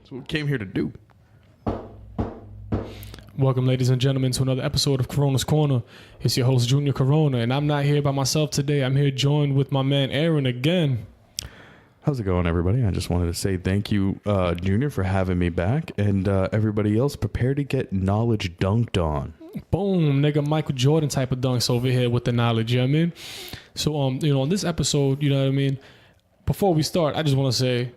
That's what we came here to do. Welcome, ladies and gentlemen, to another episode of Corona's Corner. It's your host, Junior Corona, and I'm not here by myself today. I'm here joined with my man, Aaron, again. How's it going, everybody? I just wanted to say thank you, Junior, for having me back, and everybody else, prepare to get knowledge dunked on. Boom, nigga, Michael Jordan type of dunks over here with the knowledge, you know what I mean? So, on this episode, you know what I mean? Before we start, I just want to say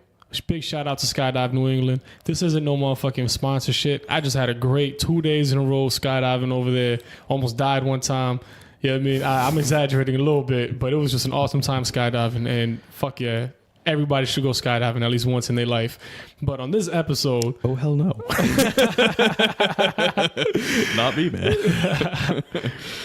big shout out to Skydive New England. This isn't no motherfucking sponsorship. I just had a great 2 days in a row skydiving over there. Almost died one time. You know what I mean? I'm exaggerating a little bit, but it was just an awesome time skydiving, and fuck yeah. Everybody should go skydiving at least once in their life. But on this episode... Oh, hell no. Not me, man.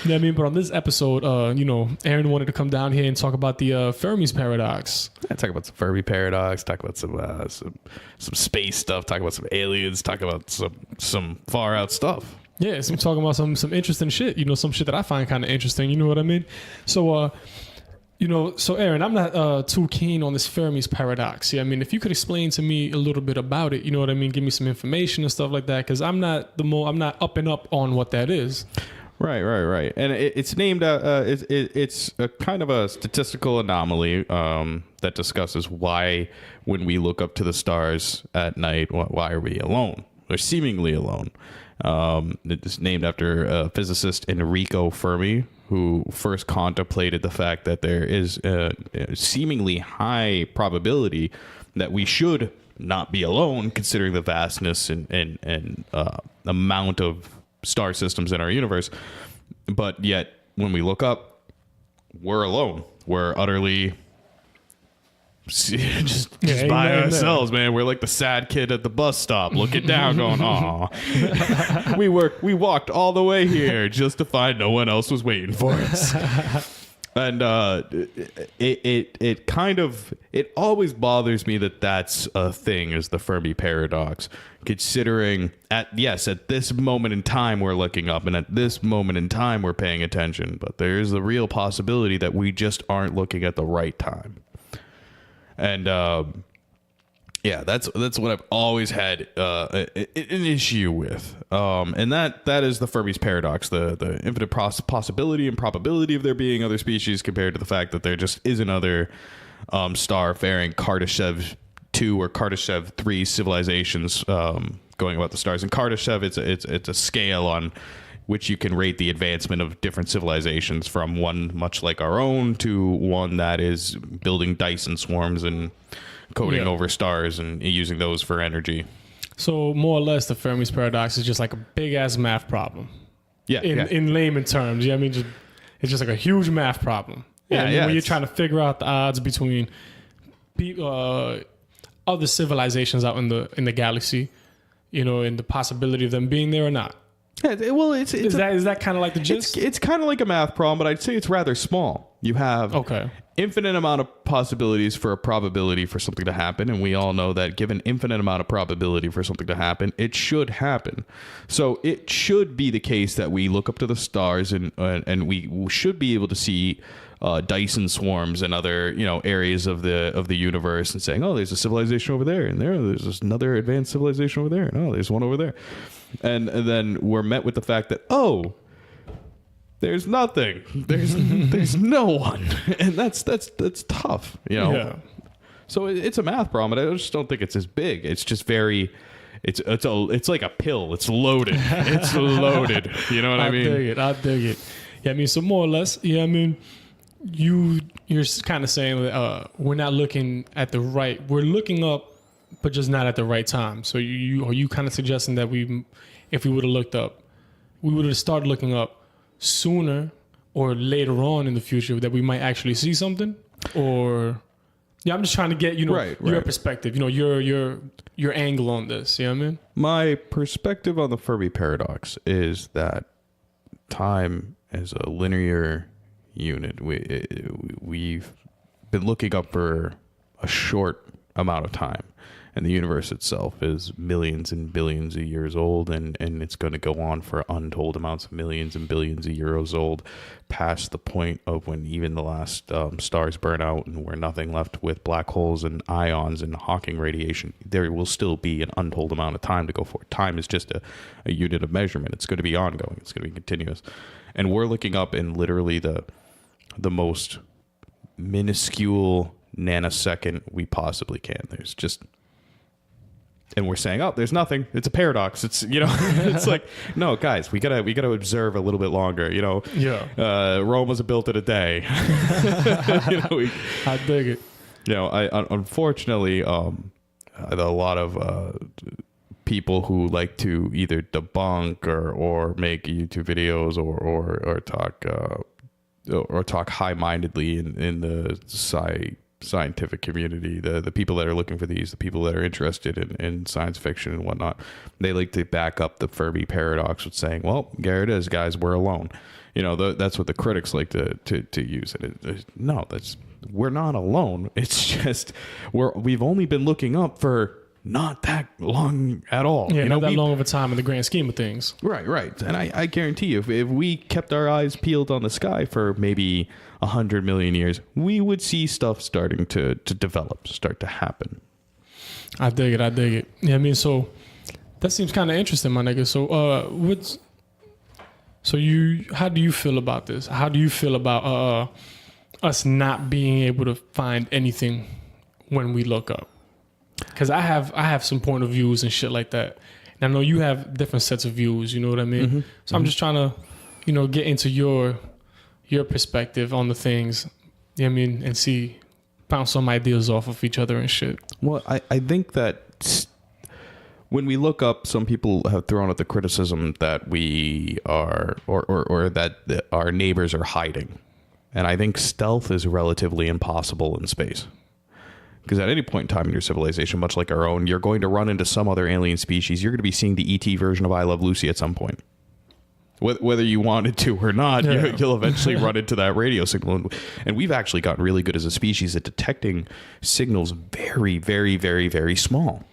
Yeah, I mean, but on this episode, Aaron wanted to come down here and talk about the Fermi's paradox. Yeah, talk about some Fermi paradox, talk about some space stuff, talk about some aliens, talk about some far out stuff. Yeah, so I'm talking about some interesting shit, some shit that I find kind of interesting, you know what I mean? So, so Aaron, I'm not too keen on this Fermi's paradox. Yeah, I mean, if you could explain to me a little bit about it, you know what I mean? Give me some information and stuff like that, because I'm not up and up on what that is. Right. And it's named, it's a kind of a statistical anomaly that discusses why, when we look up to the stars at night, why are we alone? We're seemingly alone. It's named after physicist Enrico Fermi, who first contemplated the fact that there is a seemingly high probability that we should not be alone, considering the vastness and amount of star systems in our universe. But yet, when we look up, we're alone. We're utterly just by ourselves, man. We're like the sad kid at the bus stop looking down going, aw. We walked all the way here just to find no one else was waiting for us. And it always bothers me that that's a thing, is the Fermi paradox, considering at this moment in time we're looking up, and at this moment in time we're paying attention, but there is a real possibility that we just aren't looking at the right time. And that's what I've always had an issue with, and that is the Fermi's paradox, the infinite possibility and probability of there being other species compared to the fact that there just is another star-faring Kardashev 2 or Kardashev 3 civilizations going about the stars. And Kardashev, it's a scale on which you can rate the advancement of different civilizations, from one much like our own to one that is building Dyson swarms and coding over stars and using those for energy. So more or less, the Fermi's paradox is just like a big ass math problem. In layman terms. Yeah, I mean, it's just like a huge math problem. When you're trying to figure out the odds between other civilizations out in the galaxy, and the possibility of them being there or not. Yeah, well, is that kind of like the gist? It's kind of like a math problem, but I'd say it's rather small. You have infinite amount of possibilities for a probability for something to happen, and we all know that given infinite amount of probability for something to happen, it should happen. So it should be the case that we look up to the stars and we should be able to see Dyson swarms and other areas of the universe, and saying, oh, there's a civilization over there, and there's another advanced civilization over there, and oh, there's one over there. And then we're met with the fact that, oh, there's nothing. There's no one, and that's tough, Yeah. So it's a math problem, but I just don't think it's as big. It's just very. It's like a pill. It's loaded. It's loaded. You know what I mean? I dig it. Yeah, I mean, so more or less. Yeah, I mean, you're kind of saying that we're not looking at the right. We're looking up, but just not at the right time. So are you kind of suggesting that if we would have looked up, we would have started looking up sooner or later on in the future, that we might actually see something? Or I'm just trying to get your perspective, your angle on this. You know what I mean? My perspective on the Fermi paradox is that time is a linear unit. We've been looking up for a short amount of time. and the universe itself is millions and billions of years old, and it's going to go on for untold amounts of millions and billions of years old, past the point of when even the last stars burn out and we're nothing left with black holes and ions and Hawking radiation. There will still be an untold amount of time to go for. Time is just a unit of measurement. It's going to be ongoing. It's going to be continuous. And we're looking up in literally the most minuscule nanosecond we possibly can. There's just, and we're saying, oh, there's nothing. It's a paradox. It's, it's like, no, guys, we gotta observe a little bit longer. Rome wasn't built in a day. I dig it. Unfortunately, a lot of people who like to either debunk or make YouTube videos or talk high-mindedly in the scientific community, the people that are looking for these, the people that are interested in science fiction and whatnot, they like to back up the Fermi paradox with saying, well, there it is, guys, we're alone. That's what the critics like to use. We're not alone. It's just we've only been looking up for not that long at all. Yeah, not that long of a time in the grand scheme of things. Right. And I guarantee you, if we kept our eyes peeled on the sky for maybe 100 million years, we would see stuff starting to develop, start to happen. I dig it. Yeah, I mean, so that seems kind of interesting, my nigga. So, how do you feel about this? How do you feel about us not being able to find anything when we look up? Because I have some point of views and shit like that. And I know you have different sets of views, you know what I mean? Mm-hmm. So I'm just trying to, get into your perspective on the things, you know what I mean, and bounce some ideas off of each other and shit. Well, I think that when we look up, some people have thrown out the criticism that we are, or that our neighbors are hiding. And I think stealth is relatively impossible in space. Because at any point in time in your civilization, much like our own, you're going to run into some other alien species. You're going to be seeing the ET version of I Love Lucy at some point. Whether you wanted to or not, you'll eventually run into that radio signal. And we've actually gotten really good as a species at detecting signals very, very, very, very small.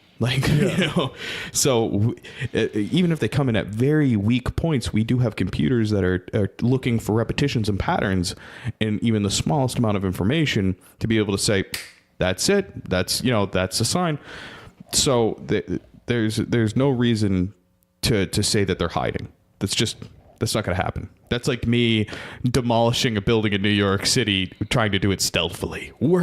So even if they come in at very weak points, we do have computers that are looking for repetitions and patterns in even the smallest amount of information to be able to say, that's it. That's a sign. So there's no reason to say that they're hiding. That's not going to happen. That's like me demolishing a building in New York City, trying to do it stealthily. You know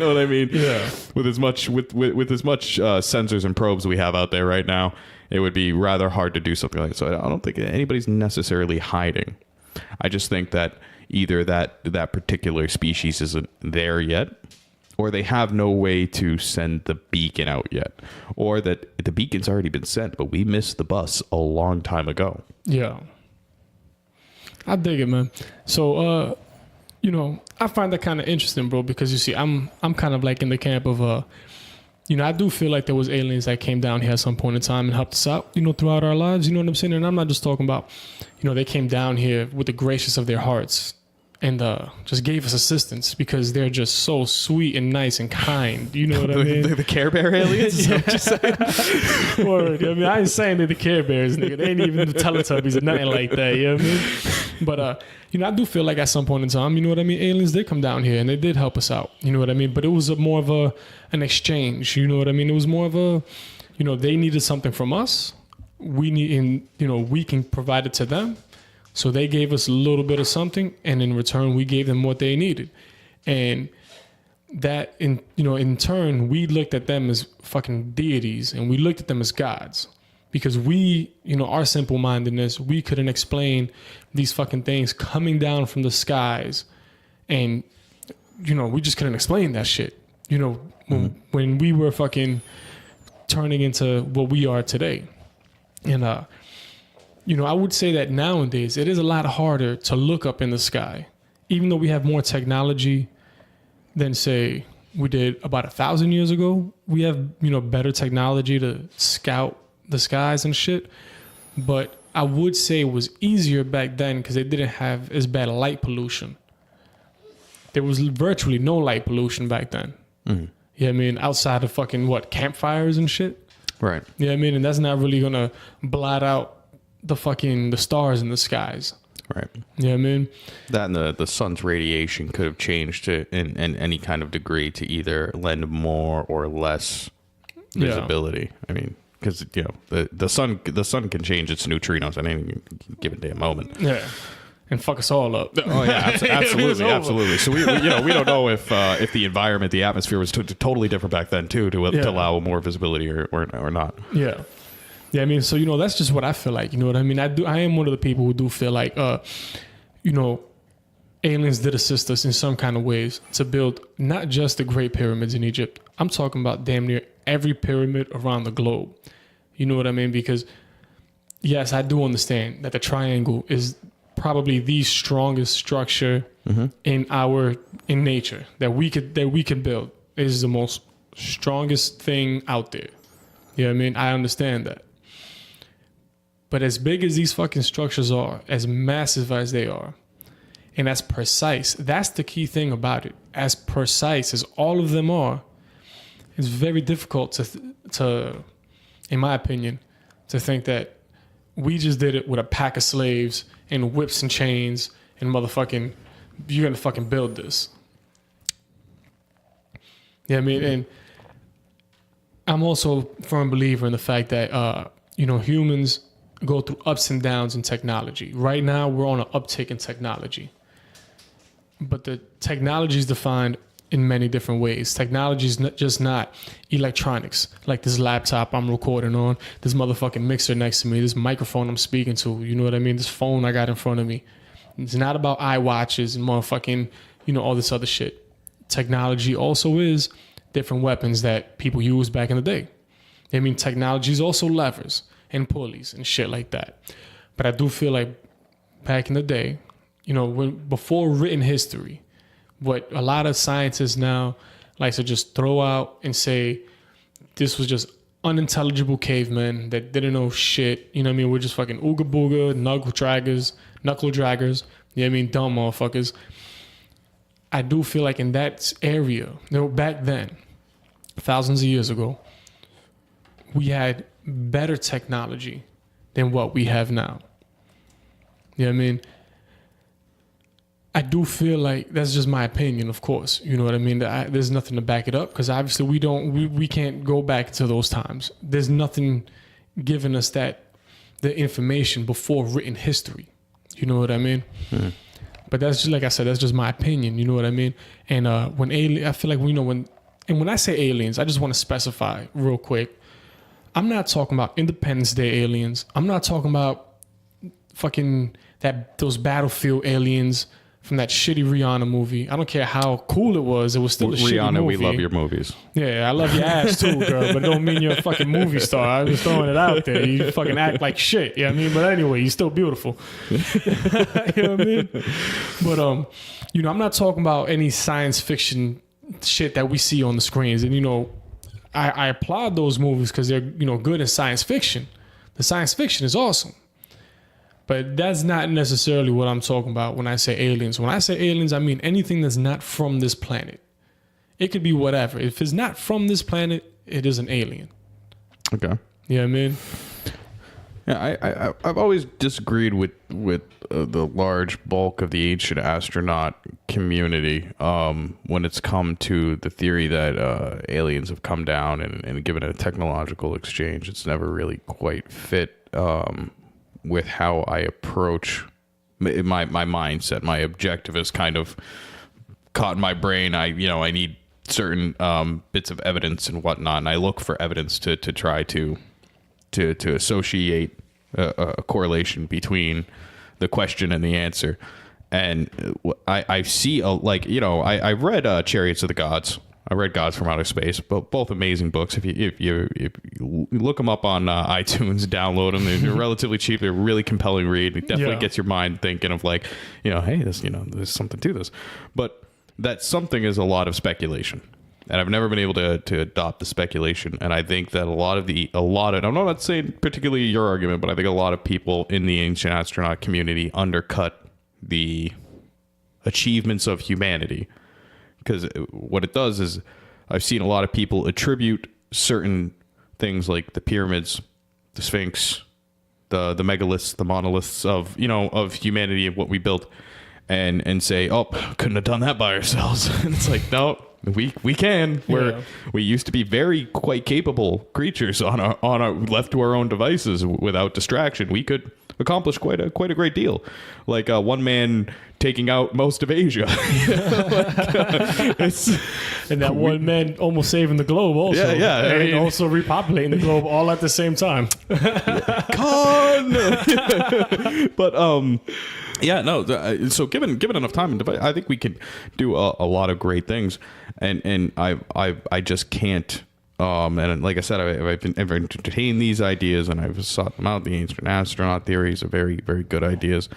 what I mean? Yeah. With as much sensors and probes we have out there right now, it would be rather hard to do something like that. So I don't think anybody's necessarily hiding. I just think that either that particular species isn't there yet, or they have no way to send the beacon out yet, or that the beacon's already been sent, but we missed the bus a long time ago. Yeah. I dig it, man. So, I find that kind of interesting, bro, because you see, I'm kind of like in the camp of, I do feel like there was aliens that came down here at some point in time and helped us out, throughout our lives. You know what I'm saying? And I'm not just talking about, they came down here with the gracious of their hearts and just gave us assistance because they're just so sweet and nice and kind. You know what I mean? The Care Bear aliens? Yeah. Just saying. Word. I mean, I ain't saying they're the Care Bears, nigga. They ain't even the Teletubbies or nothing like that. You know what I mean? But, I do feel like at some point in time, you know what I mean? Aliens did come down here and they did help us out. You know what I mean? But it was more of an exchange. You know what I mean? It was more of they needed something from us. We can provide it to them. So they gave us a little bit of something, and in return, we gave them what they needed. And that, in turn, we looked at them as fucking deities, and we looked at them as gods. Because we, our simple-mindedness, we couldn't explain these fucking things coming down from the skies. And, we just couldn't explain that shit. When we were fucking turning into what we are today. And, I would say that nowadays it is a lot harder to look up in the sky, even though we have more technology than, say, we did about 1,000 years ago. We have, better technology to scout the skies and shit. But I would say it was easier back then because they didn't have as bad light pollution. There was virtually no light pollution back then. Mm-hmm. Yeah, I mean, outside of fucking campfires and shit. Right. Yeah, I mean, and that's not really gonna blot out the stars in the skies. Right. Yeah, I mean, That and the sun's radiation could have changed to in any kind of degree to either lend more or less visibility. I mean, because the sun can change its neutrinos at any given damn moment. yeah, and fuck us all up. Oh yeah, absolutely, absolutely. So we don't know if the environment, the atmosphere was totally different back then too to allow more visibility or not. Yeah. Yeah, I mean, so, that's just what I feel like. You know what I mean? I am one of the people who do feel like, aliens did assist us in some kind of ways to build not just the Great Pyramids in Egypt. I'm talking about damn near every pyramid around the globe. You know what I mean? Because, yes, I do understand that the triangle is probably the strongest structure in nature that we could build. It is the most strongest thing out there. You know what I mean? I understand that. But as big as these fucking structures are, as massive as they are, and as precise, that's the key thing about it. As precise as all of them are, it's very difficult to, in my opinion, to think that we just did it with a pack of slaves and whips and chains and motherfucking, you're gonna fucking build this. Yeah, I mean, and I'm also a firm believer in the fact that, humans go through ups and downs in technology. Right now, we're on an uptick in technology. But the technology is defined in many different ways. Technology is just not electronics, like this laptop I'm recording on, this motherfucking mixer next to me, this microphone I'm speaking to, you know what I mean? This phone I got in front of me. It's not about iWatches and motherfucking, all this other shit. Technology also is different weapons that people used back in the day. I mean, technology is also levers and pulleys and shit like that. But I do feel like back in the day, before written history, what a lot of scientists now like to just throw out and say, this was just unintelligible cavemen that didn't know shit. You know what I mean? We're just fucking ooga booga, knuckle draggers. You know what I mean? Dumb motherfuckers. I do feel like in that area, back then, thousands of years ago, we had better technology than what we have now. You know what I mean? I do feel like that's just my opinion, of course. You know what I mean? There's nothing to back it up because obviously we can't go back to those times. There's nothing giving us the information before written history. You know what I mean? Hmm. But that's just, like I said, that's just my opinion. You know what I mean? And I feel like when I say aliens, I just want to specify real quick. I'm not talking about Independence Day aliens. I'm not talking about fucking those battlefield aliens from that shitty Rihanna movie. I don't care how cool it was. It was still a shitty movie. Rihanna, we love your movies. Yeah, I love your ass too, girl. But it don't mean you're a fucking movie star. I'm just throwing it out there. You fucking act like shit. You know what I mean? But anyway, you're still beautiful. You know what I mean? But I'm not talking about any science fiction shit that we see on the screens. And I applaud those movies because they're good in science fiction. The science fiction is awesome. But that's not necessarily what I'm talking about when I say aliens. When I say aliens, I mean anything that's not from this planet. It could be whatever. If it's not from this planet, it is an alien. Okay. You know what I mean? Yeah, I've always disagreed with the large bulk of the ancient astronaut community when it's come to the theory that aliens have come down and given a technological exchange. It's never really quite fit with how I approach my mindset. My objective is kind of caught in my brain. I need certain bits of evidence and whatnot, and I look for evidence to try to associate a correlation between the question and the answer. And I see I read Chariots of the Gods. I read Gods from Outer Space, both amazing books. If you look them up on iTunes, download them. They're relatively cheap. They're a really compelling read. It definitely gets your mind thinking of hey, there's something to this. But that something is a lot of speculation. And I've never been able to adopt the speculation. And I think that a lot of I'm not saying particularly your argument, but I think a lot of people in the ancient astronaut community undercut the achievements of humanity. Because what it does is I've seen a lot of people attribute certain things like the pyramids, the Sphinx, the megaliths, the monoliths of, of humanity and what we built, and say, oh, couldn't have done that by ourselves. And it's like, no, we can. We used to be quite capable creatures on our left to our own devices without distraction. We could accomplish quite a great deal, like one man taking out most of Asia. And that one man almost saving the globe also. Yeah. And also repopulating the globe all at the same time. But yeah, no. So given enough time, I think we can do a lot of great things, and I just can't. And like I said, I've entertained these ideas and I've sought them out. The ancient astronaut theories are very, very good ideas,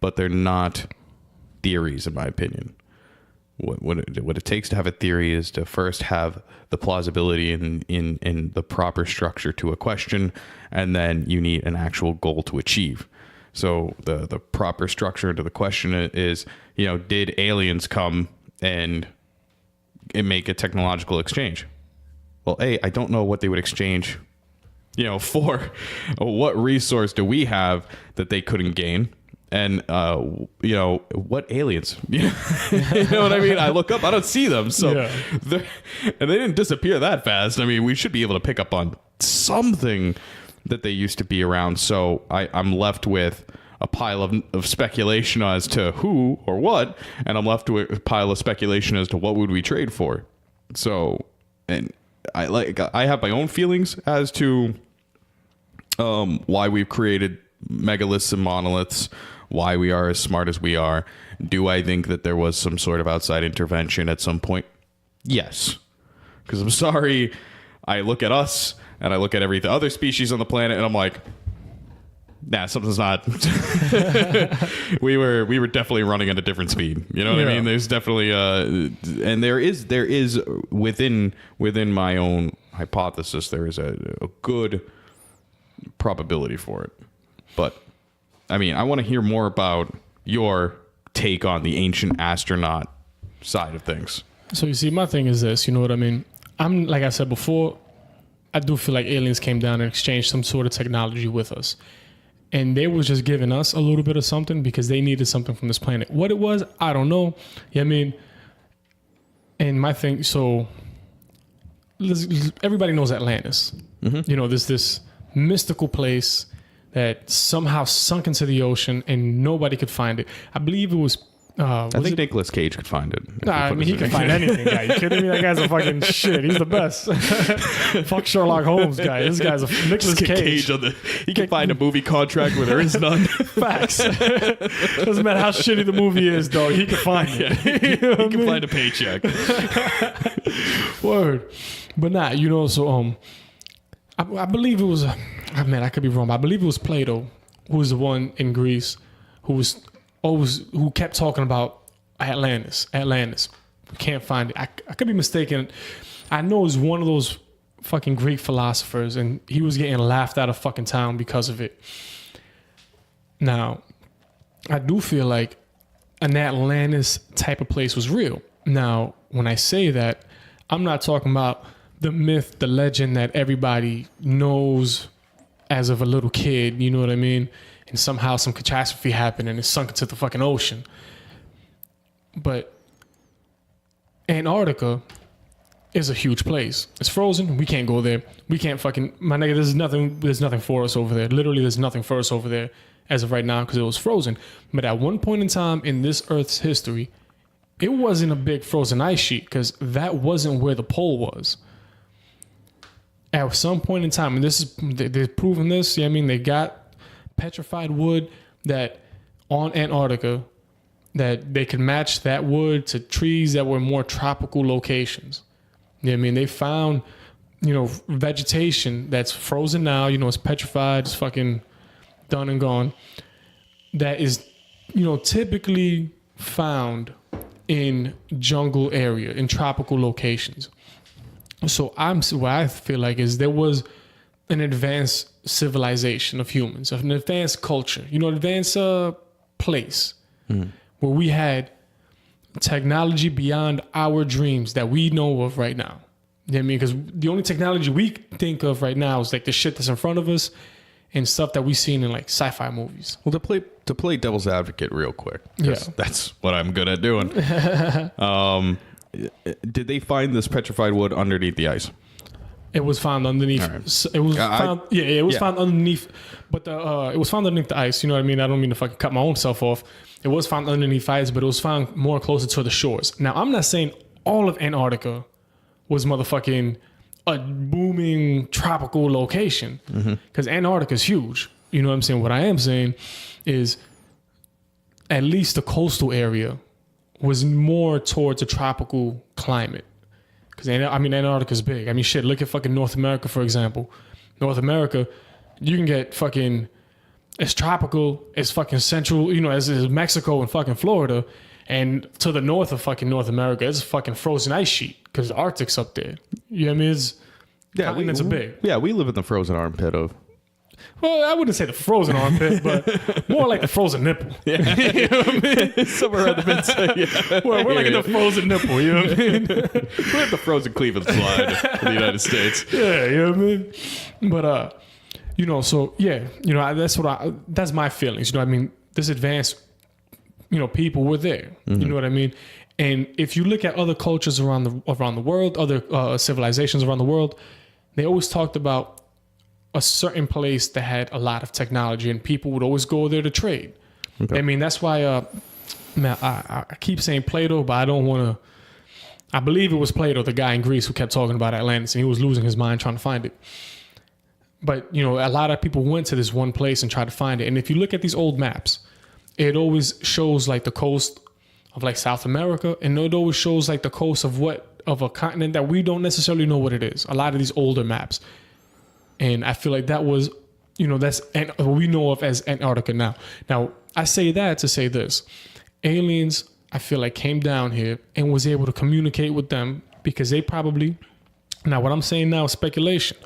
but they're not theories, in my opinion. What it takes to have a theory is to first have the plausibility in the proper structure to a question, and then you need an actual goal to achieve. So the proper structure to the question is, did aliens come and make a technological exchange? Well, I don't know what they would exchange, for. What resource do we have that they couldn't gain? And, what aliens? You know what I mean? I look up, I don't see them. So, and they didn't disappear that fast. I mean, we should be able to pick up on something that they used to be around. So I'm left with a pile of speculation as to who or what, and I'm left with a pile of speculation as to what would we trade for. So, and I have my own feelings as to why we've created megaliths and monoliths, why we are as smart as we are. Do I think that there was some sort of outside intervention at some point? Yes. Because I'm sorry, I look at us and I look at every other species on the planet and I'm like, nah, something's not. we were definitely running at a different speed. You know what I mean? There's definitely and there is within my own hypothesis, there is a good probability for it. But I mean, I want to hear more about your take on the ancient astronaut side of things. So you see, my thing is this, you know what I mean? I'm, like I said before, I do feel like aliens came down and exchanged some sort of technology with us. And they was just giving us a little bit of something because they needed something from this planet. What it was, I don't know. Yeah, I mean, and my thing, so everybody knows Atlantis. Mm-hmm. This mystical place that somehow sunk into the ocean and nobody could find it. I believe it was... I think Nicolas Cage could find it. Nah, I mean, he can find anything, guy. You kidding me? That guy's a fucking shit. He's the best. Fuck Sherlock Holmes, guy. This guy's a Nicolas Cage. He can find a movie contract where there is none. Facts. Doesn't matter how shitty the movie is, though. He can find it. He can find a paycheck. Word. But nah, so I believe it was... I could be wrong, but I believe it was Plato who was the one in Greece who kept talking about Atlantis. Can't find it. I could be mistaken. I know it was one of those fucking Greek philosophers, and he was getting laughed out of fucking town because of it. Now, I do feel like an Atlantis type of place was real. Now, when I say that, I'm not talking about the myth, the legend that everybody knows as of a little kid, you know what I mean? And somehow some catastrophe happened and it sunk into the fucking ocean. But Antarctica is a huge place. It's frozen. We can't go there. We can't fucking... My nigga, there's nothing for us over there. Literally, there's nothing for us over there as of right now because it was frozen. But at one point in time in this Earth's history, it wasn't a big frozen ice sheet because that wasn't where the pole was. At some point in time, and they're proving this, they got petrified wood that on Antarctica that they could match that wood to trees that were more tropical locations. They found, vegetation that's frozen now, it's petrified, it's fucking done and gone. That is, typically found in jungle area, in tropical locations. So what I feel like is there was an advanced civilization of humans, of an advanced culture, advanced place where we had technology beyond our dreams that we know of right now. You know what I mean? Because the only technology we think of right now is like the shit that's in front of us and stuff that we've seen in like sci-fi movies. Well, to play devil's advocate real quick, 'cause that's what I'm good at doing. Did they find this petrified wood underneath the ice? It was found underneath. Right. It was found. It was found underneath. But it was found underneath the ice. You know what I mean? I don't mean to fucking cut my own self off. It was found underneath ice, but it was found more closer to the shores. Now, I'm not saying all of Antarctica was motherfucking a booming tropical location, because Antarctica is huge. You know what I'm saying? What I am saying is at least the coastal area was more towards a tropical climate. Because, I mean, Antarctica's big. I mean, shit, look at fucking North America, for example. North America, you can get fucking, it's tropical, it's fucking central, you know, as is Mexico and fucking Florida. And to the north of fucking North America, it's a fucking frozen ice sheet because the Arctic's up there. You know what I mean? It's, continents are big. Yeah, we live in the frozen armpit of. Well, I wouldn't say the frozen armpit, but more like the frozen nipple. Yeah. You know what I mean? Somewhere around the midside. Yeah. Well, we're like in the frozen nipple, you know what I mean? We're at the frozen Cleveland slide for the United States. Yeah, you know what I mean? But, you know, so, yeah, you know, that's my feelings. You know what I mean? This advanced, you know, people were there. You know what I mean? And if you look at other cultures around the world, other civilizations around the world, they always talked about a certain place that had a lot of technology, and people would always go there to trade. Okay. I mean, that's why, man, I keep saying Plato, but I don't want to. I believe it was Plato, the guy in Greece who kept talking about Atlantis, and he was losing his mind trying to find it. But, you know, a lot of people went to this one place and tried to find it. And if you look at these old maps, it always shows like the coast of like South America, and it always shows like the coast of a continent that we don't necessarily know what it is. A lot of these older maps. And I feel like that was, you know, that's what we know of as Antarctica now. Now, I say that to say this. Aliens, I feel like, came down here and was able to communicate with them because they probably, now what I'm saying now is speculation.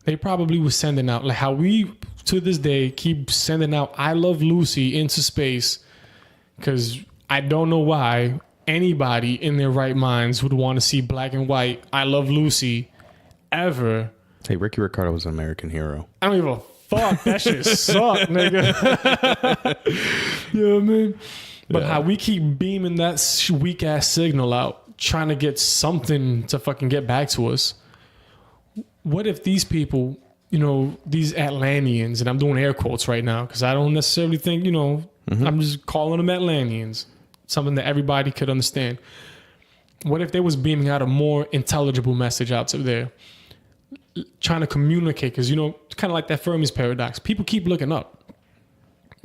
They probably was sending out, like how we, to this day, keep sending out I Love Lucy into space, because I don't know why anybody in their right minds would want to see black and white I Love Lucy ever. Hey, Ricky Ricardo was an American hero. I don't give a fuck. That shit sucked, nigga. You know what I mean? But how we keep beaming that weak ass signal out, trying to get something to fucking get back to us. What if these people, you know, these Atlanteans, and I'm doing air quotes right now because I don't necessarily think, you know, I'm just calling them Atlanteans, something that everybody could understand. What if they was beaming out a more intelligible message out to there? Trying to communicate, because, you know, kind of like that Fermi's paradox. People keep looking up.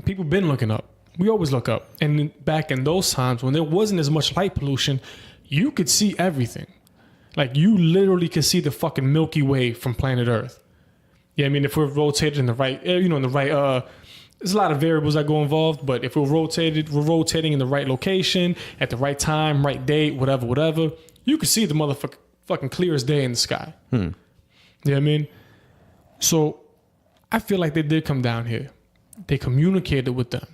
People been looking up. We always look up. And back in those times when there wasn't as much light pollution, you could see everything. Like, you literally could see the fucking Milky Way from planet Earth. Yeah, I mean, if we're rotated in the right, you know, in the right, there's a lot of variables that go involved, but if we're rotating in the right location, at the right time, right date, whatever, you could see the motherfucking clear as day in the sky. You know what I mean? So I feel like they did come down here. They communicated with them.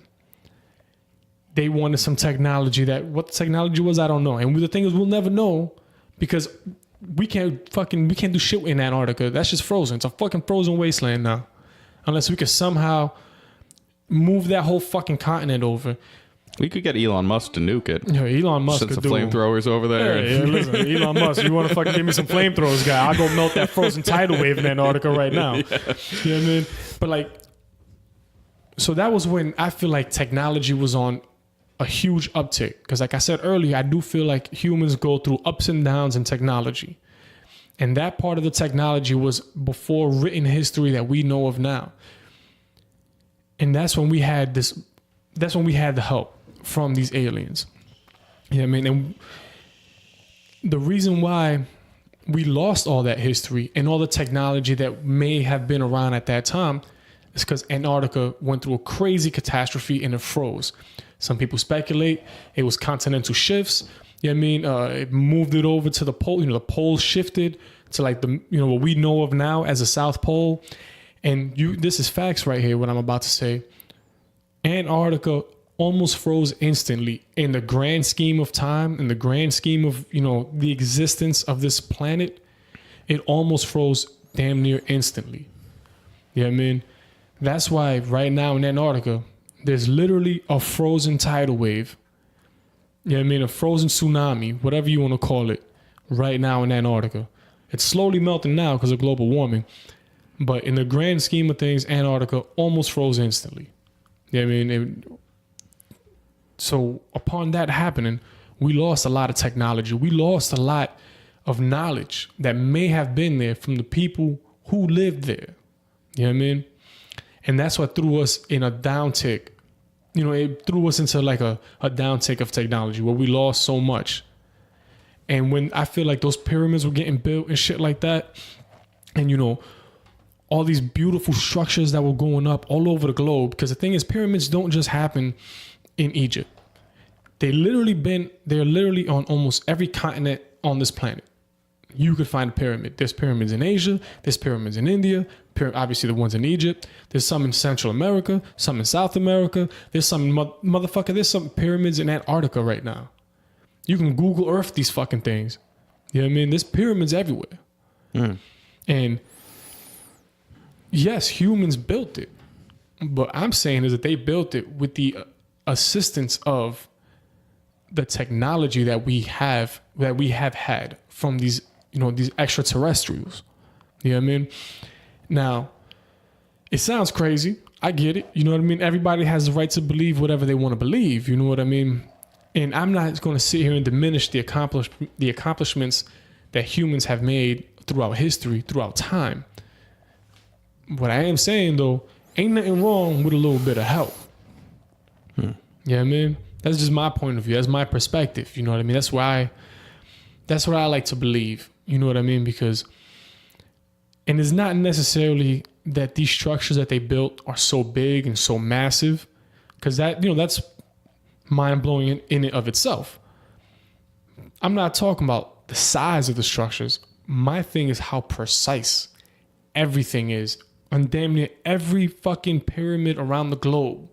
They wanted some technology what the technology was, I don't know. And the thing is, we'll never know because we can't do shit in Antarctica. That's just frozen. It's a fucking frozen wasteland now. Unless we could somehow move that whole fucking continent over. We could get Elon Musk to nuke it. Yeah, Elon Musk Send could some flamethrowers over there. Yeah, listen, Elon Musk, you want to fucking give me some flamethrowers, guy? I'll go melt that frozen tidal wave in Antarctica right now. Yeah. You know what I mean? But like, so that was when I feel like technology was on a huge uptick. Because like I said earlier, I do feel like humans go through ups and downs in technology. And that part of the technology was before written history that we know of now. And that's when we had the help from these aliens. You know what I mean? And the reason why we lost all that history and all the technology that may have been around at that time is because Antarctica went through a crazy catastrophe and it froze. Some people speculate it was continental shifts. You know what I mean? It moved it over to the pole. You know, the pole shifted to like the, you know, what we know of now as the South Pole. And this is facts right here, what I'm about to say. Antarctica almost froze instantly in the grand scheme of time, in the grand scheme of, you know, the existence of this planet. it almost froze damn near instantly. You know what I mean? That's why right now in Antarctica, there's literally a frozen tidal wave. You know what I mean? A frozen tsunami, whatever you want to call it, right now in Antarctica. It's slowly melting now because of global warming. But in the grand scheme of things, Antarctica almost froze instantly. You know what I mean? So upon that happening, we lost a lot of technology. We lost a lot of knowledge that may have been there from the people who lived there. You know what I mean? And that's what threw us in a downtick. You know, it threw us into like a downtick of technology where we lost so much. And when I feel like those pyramids were getting built and shit like that, and you know, all these beautiful structures that were going up all over the globe, because the thing is, pyramids don't just happen in Egypt. They're literally on almost every continent on this planet. You could find a pyramid. There's pyramids in Asia. There's pyramids in India. Obviously, the ones in Egypt. There's some in Central America. Some in South America. There's some There's some pyramids in Antarctica right now. You can Google Earth these fucking things. You know what I mean? There's pyramids everywhere. And yes, humans built it. But I'm saying is that they built it with the assistance of the technology that we have had from these, you know, these extraterrestrials. You know what I mean? Now, it sounds crazy. I get it. You know what I mean? Everybody has the right to believe whatever they want to believe. You know what I mean? And I'm not going to sit here and diminish the accomplishments that humans have made throughout history, throughout time. What I am saying, though, ain't nothing wrong with a little bit of help. You know what I mean? That's just my point of view. That's my perspective. You know what I mean? That's what I like to believe. You know what I mean? And it's not necessarily that these structures that they built are so big and so massive, because that, you know, that's mind-blowing in and of itself. I'm not talking about the size of the structures. My thing is how precise everything is on damn near every fucking pyramid around the globe.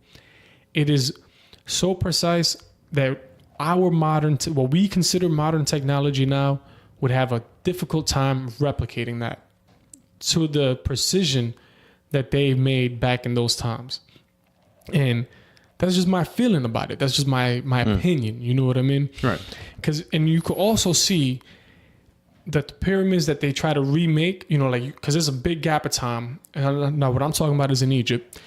It is so precise that our what we consider modern technology now would have a difficult time replicating that to the precision that they made back in those times. And that's just my feeling about it. That's just my opinion. You know what I mean? Right. And you could also see that the pyramids that they try to remake, you know, like, because there's a big gap of time. And now what I'm talking about is in Egypt.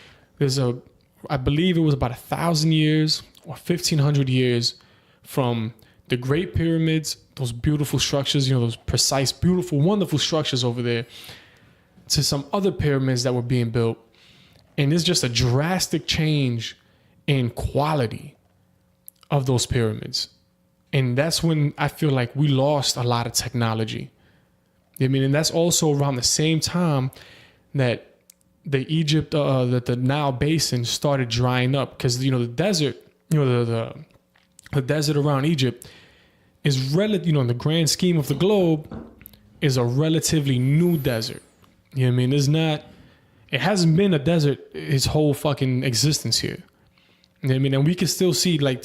I believe it was about 1,000 years or 1,500 years from the Great Pyramids, those beautiful structures, you know, those precise, beautiful, wonderful structures over there, to some other pyramids that were being built. And there's just a drastic change in quality of those pyramids. And that's when I feel like we lost a lot of technology. I mean, and that's also around the same time that the Nile Basin started drying up, because, you know, the desert, you know, the desert around Egypt is you know, in the grand scheme of the globe, is a relatively new desert. You know what I mean? It hasn't been a desert its whole fucking existence here. You know what I mean? And we can still see, like,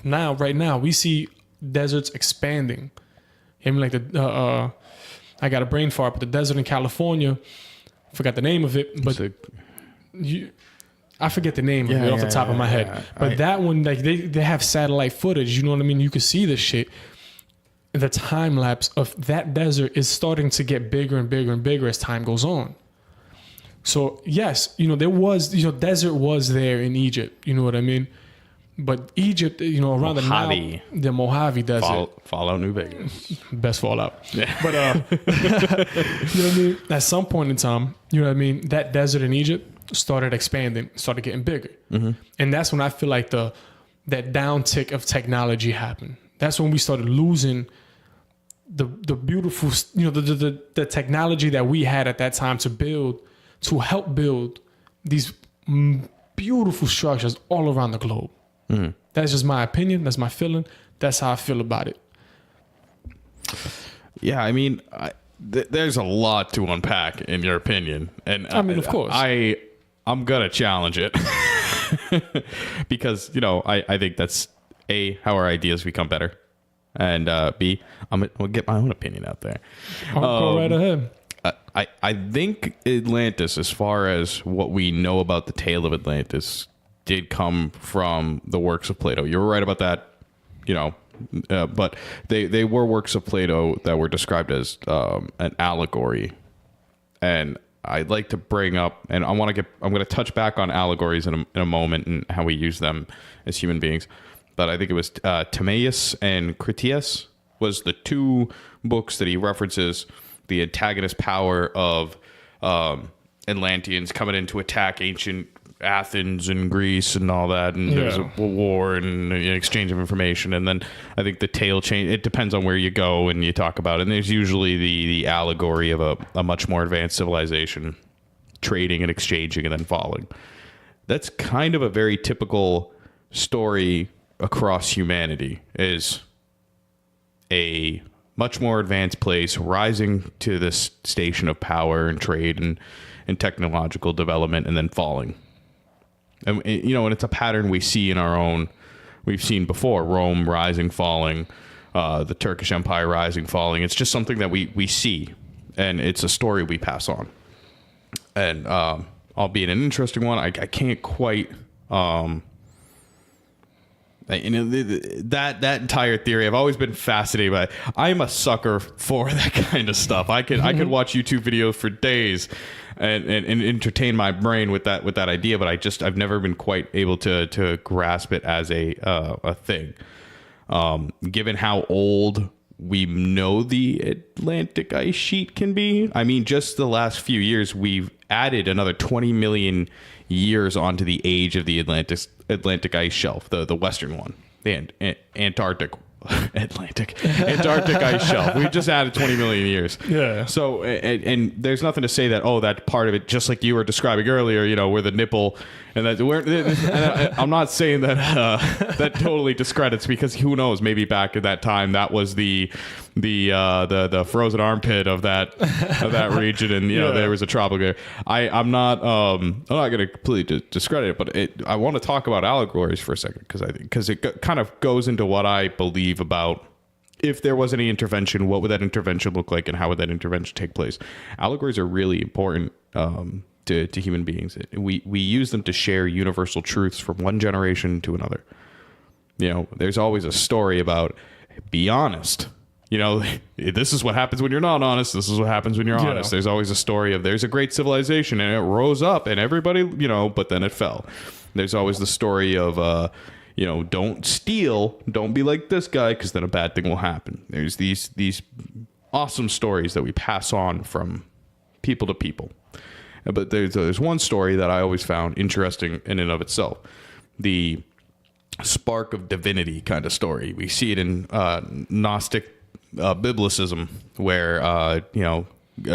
right now, we see deserts expanding. I mean, like I got a brain fart, but the desert in California, forgot the name of it, but I forget the name of it off the top of my head. But that one, like, they have satellite footage, you know what I mean? You can see this shit. The time lapse of that desert is starting to get bigger and bigger and bigger as time goes on. So yes, you know, desert was there in Egypt, you know what I mean? But Egypt, you know, around the Mojave Desert. Fallout New Vegas. Best Fallout. Yeah. But, you know what I mean? At some point in time, you know what I mean? That desert in Egypt started expanding, started getting bigger. Mm-hmm. And that's when I feel like that downtick of technology happened. That's when we started losing the beautiful, you know, the technology that we had at that time to help build these beautiful structures all around the globe. Mm-hmm. That's just my opinion. That's my feeling. That's how I feel about it. Yeah, I mean, there's a lot to unpack in your opinion, and I mean, of course, I'm gonna challenge it because, you know, I think that's how our ideas become better, And B, I'm gonna get my own opinion out there. Go right ahead. I think Atlantis, as far as what we know about the tale of Atlantis, did come from the works of Plato. You were right about that, but they were works of Plato that were described as an allegory. And I'd like to bring up, and I'm going to touch back on allegories in a moment and how we use them as human beings. But I think it was Timaeus and Critias was the two books that he references the antagonist power of Atlanteans coming in to attack ancient Athens and Greece and all that, and there's a war and an exchange of information, and then I think the tale change. It depends on where you go and you talk about it. And there's usually the allegory of a much more advanced civilization trading and exchanging and then falling. That's kind of a very typical story across humanity, is a much more advanced place rising to this station of power and trade and technological development, and then falling. And and it's a pattern we see we've seen before: Rome rising, falling, the Turkish Empire rising, falling. It's just something that we see, and it's a story we pass on. And albeit an interesting one, I can't quite. That entire theory, I've always been fascinated by it. I'm a sucker for that kind of stuff. I could watch YouTube videos for days and entertain my brain with that idea, but I've never been quite able to grasp it as a thing. Given how old we know the Atlantic ice sheet can be, I mean, just the last few years we've added another 20 million years onto the age of the Atlantic ice shelf, the western one, the Antarctic ice shelf. We just added 20 million years. Yeah. So, and there's nothing to say that, that part of it, just like you were describing earlier, where the nipple and that I'm not saying that that totally discredits, because who knows, maybe back at that time that was the frozen armpit of that region, and there was a tropical there. I'm not going to completely discredit it, but I want to talk about allegories for a second, because it kind of goes into what I believe about if there was any intervention, what would that intervention look like, and how would that intervention take place. Allegories are really important to human beings. We use them to share universal truths from one generation to another. There's always a story about, be honest. This is what happens when you're not honest. This is what happens when you're honest. There's always a story of there's a great civilization and it rose up and everybody, but then it fell. There's always the story of, don't steal. Don't be like this guy, because then a bad thing will happen. There's these awesome stories that we pass on from people to people. But there's one story that I always found interesting in and of itself. The spark of divinity kind of story. We see it in Gnostic biblicism, where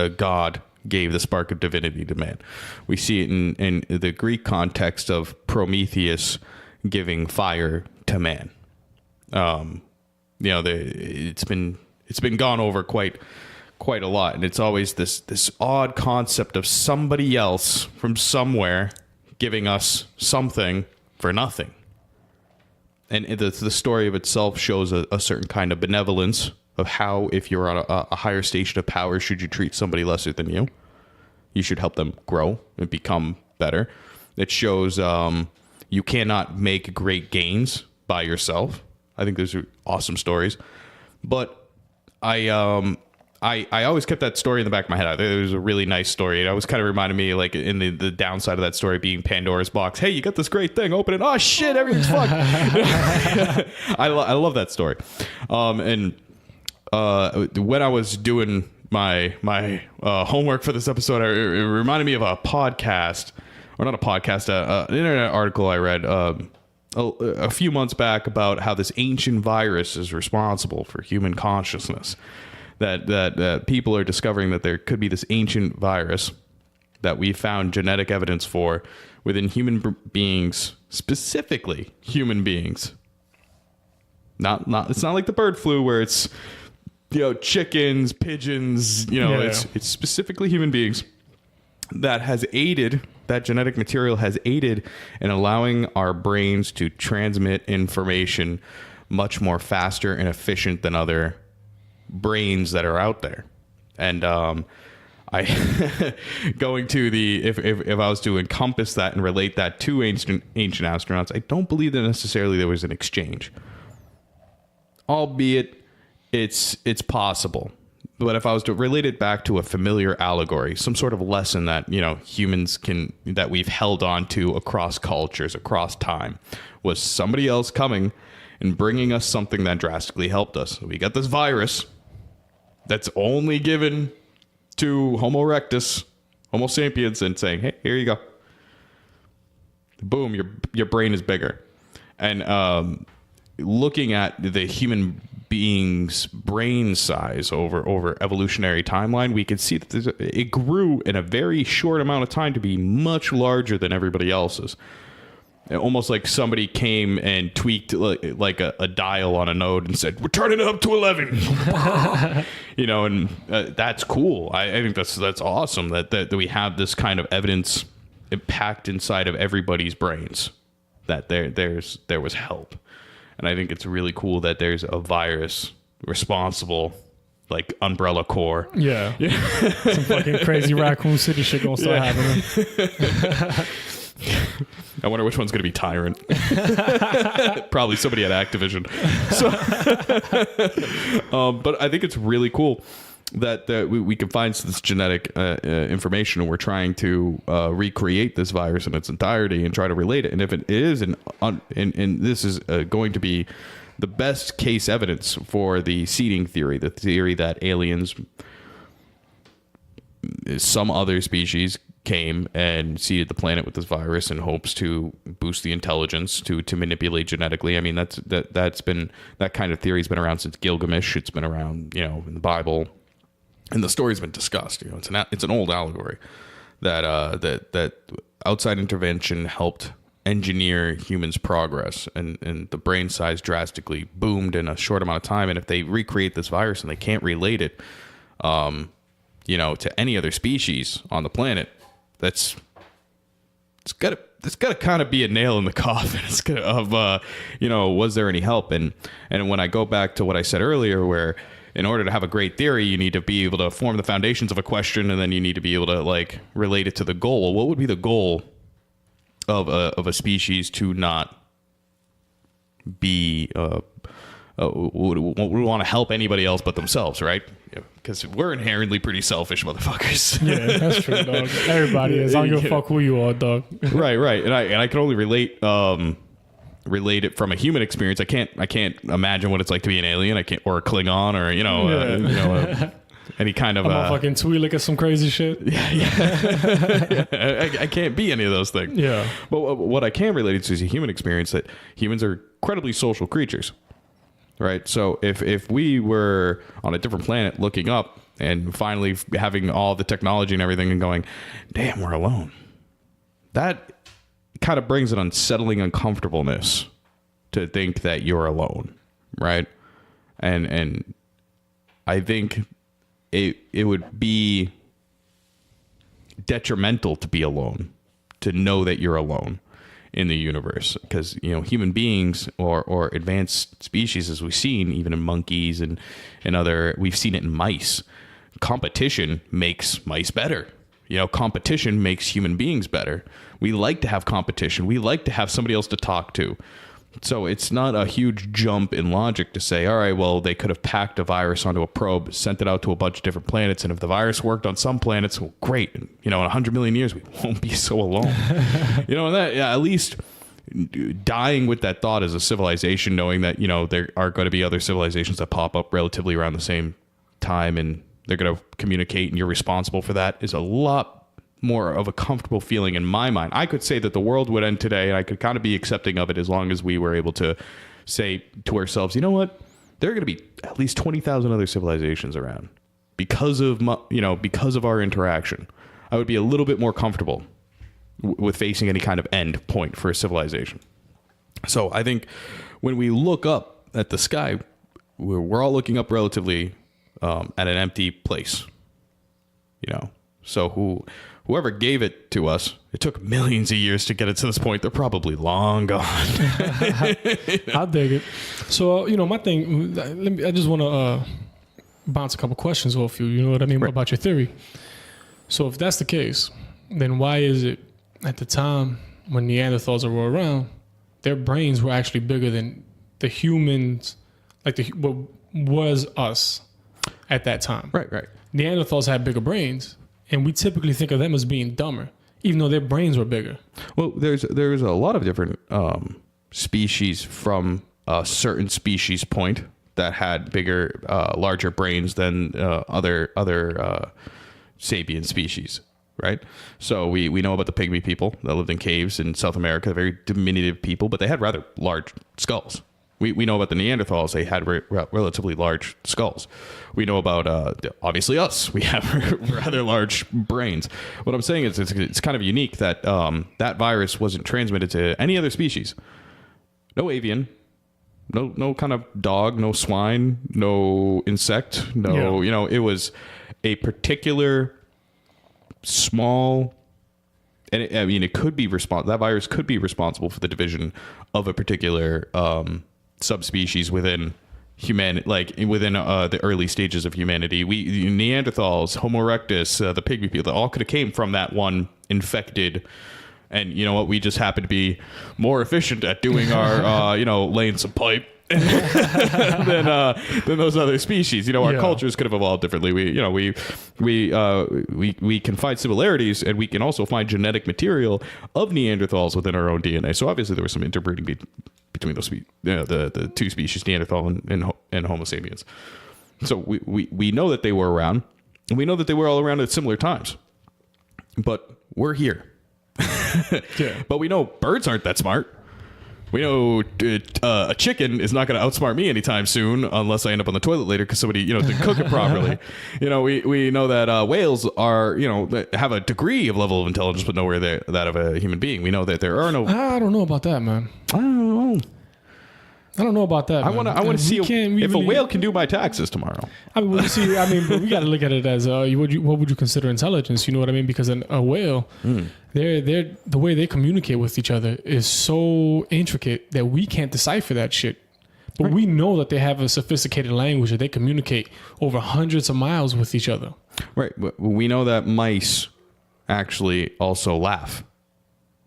God gave the spark of divinity to man. We see it in the Greek context of Prometheus giving fire to man. It's been gone over quite a lot, and it's always this odd concept of somebody else from somewhere giving us something for nothing. And the story of itself shows a certain kind of benevolence of how, if you're on a higher station of power, should you treat somebody lesser than you. You should help them grow and become better. It shows you cannot make great gains by yourself. I think those are awesome stories. But I always kept that story in the back of my head. It was a really nice story. It always kind of reminded me, like, in the downside of that story being Pandora's box. Hey, you got this great thing, open it. Oh shit, everything's fucked. I love that story. And when I was doing my homework for this episode, it reminded me of a podcast, or not a podcast, an internet article I read a few months back about how this ancient virus is responsible for human consciousness. That people are discovering that there could be this ancient virus that we found genetic evidence for within human beings, specifically human beings. It's not like the bird flu where it's chickens, pigeons. It's specifically human beings that genetic material has aided in allowing our brains to transmit information much more faster and efficient than other brains that are out there. And I going to the if I was to encompass that and relate that to ancient astronauts, I don't believe that necessarily there was an exchange. Albeit it's possible. But if I was to relate it back to a familiar allegory, some sort of lesson that, humans that we've held on to across cultures, across time, was somebody else coming and bringing us something that drastically helped us. We got this virus that's only given to Homo erectus, Homo sapiens, and saying, hey, here you go. Boom, your brain is bigger. And looking at the human being's brain size over evolutionary timeline, we could see that it grew in a very short amount of time to be much larger than everybody else's. Almost like somebody came and tweaked like a dial on a node and said, we're turning it up to 11. And that's cool. I think that's awesome that we have this kind of evidence packed inside of everybody's brains that there was help. And I think it's really cool that there's a virus responsible, like Umbrella Corps. Yeah. Some fucking crazy Raccoon City shit gonna start happening. I wonder which one's going to be Tyrant. Probably somebody at Activision. But I think it's really cool that we can find this genetic information, and we're trying to recreate this virus in its entirety and try to relate it. And if it is, and this is going to be the best case evidence for the seeding theory, the theory that aliens, some other species, came and seeded the planet with this virus in hopes to boost the intelligence, to manipulate genetically. I mean, that's been, that kind of theory's been around since Gilgamesh. It's been around, in the Bible, and the story's been discussed. It's an old allegory that outside intervention helped engineer humans' progress, and the brain size drastically boomed in a short amount of time. And if they recreate this virus and they can't relate it, to any other species on the planet, it's got to kind of be a nail in the coffin. It's was there any help? And when I go back to what I said earlier, where in order to have a great theory, you need to be able to form the foundations of a question, and then you need to be able to relate it to the goal. Well, what would be the goal of a species to not be would want to help anybody else but themselves, right? Because we're inherently pretty selfish motherfuckers. Yeah, that's true, dog. Everybody is. I don't give a fuck who you are, dog. Right. And I can only relate it from a human experience. I can't imagine what it's like to be an alien. I can't, or a Klingon, or any kind of a fucking Twi'lek or some crazy shit. Yeah. I can't be any of those things. Yeah. But what I can relate it to is a human experience, that humans are incredibly social creatures. Right. So if we were on a different planet looking up and finally having all the technology and everything and going, damn, we're alone, that kind of brings an unsettling uncomfortableness to think that you're alone. Right. And I think it would be detrimental to be alone, to know that you're alone in the universe, because human beings or advanced species, as we've seen even in monkeys and other, we've seen it in mice. Competition makes mice better. Competition makes human beings better. We like to have competition. We like to have somebody else to talk to. So it's not a huge jump in logic to say, all right, well, they could have packed a virus onto a probe, sent it out to a bunch of different planets, and if the virus worked on some planets, well, great. In 100 million years, we won't be so alone. And that, at least dying with that thought as a civilization, knowing that, there are going to be other civilizations that pop up relatively around the same time, and they're going to communicate, and you're responsible for that, is a lot more of a comfortable feeling in my mind. I could say that the world would end today, and I could kind of be accepting of it as long as we were able to say to ourselves, you know what? There are going to be at least 20,000 other civilizations around because of our interaction. I would be a little bit more comfortable with facing any kind of end point for a civilization. So I think when we look up at the sky, we're all looking up relatively at an empty place. So who whoever gave it to us, it took millions of years to get it to this point. They're probably long gone. I dig it. So, my thing, I just want to bounce a couple questions off you. You know what I mean? Right. About your theory. So if that's the case, then why is it at the time when Neanderthals were around, their brains were actually bigger than the humans, like what was us at that time? Right. Neanderthals had bigger brains, and we typically think of them as being dumber, even though their brains were bigger. Well, there's a lot of different species from a certain species point that had bigger, larger brains than other sapien species, right? So we know about the pygmy people that lived in caves in South America, very diminutive people, but they had rather large skulls. We know about the Neanderthals, they had relatively large skulls. We know about, obviously us, we have rather large brains. What I'm saying is it's kind of unique that that virus wasn't transmitted to any other species. No avian, no kind of dog, no swine, no insect, it was a particular small, and it could be that virus could be responsible for the division of a particular subspecies within humanity, like within the early stages of humanity. Neanderthals, Homo erectus, the pygmy people, they all could have came from that one infected. And you know what? We just happen to be more efficient at doing our, laying some pipe than those other species. Our cultures could have evolved differently. We can find similarities, and we can also find genetic material of Neanderthals within our own DNA. So obviously there was some interbreeding between those, the two species, Neanderthal and Homo sapiens. So we know that they were around, and we know that they were all around at similar times. But we're here. Yeah. But we know birds aren't that smart. We know a chicken is not going to outsmart me anytime soon unless I end up on the toilet later because somebody, didn't cook it properly. We know that whales are, have a degree of level of intelligence, but nowhere that of a human being. We know that there are no. I don't know about that, man. I don't know about that. I want to see if a whale can do my taxes tomorrow. But we got to look at it as what would you consider intelligence? You know what I mean? Because a whale, they're the way they communicate with each other is so intricate that we can't decipher that shit. But we know that they have a sophisticated language that they communicate over hundreds of miles with each other. Right. We know that mice actually also laugh.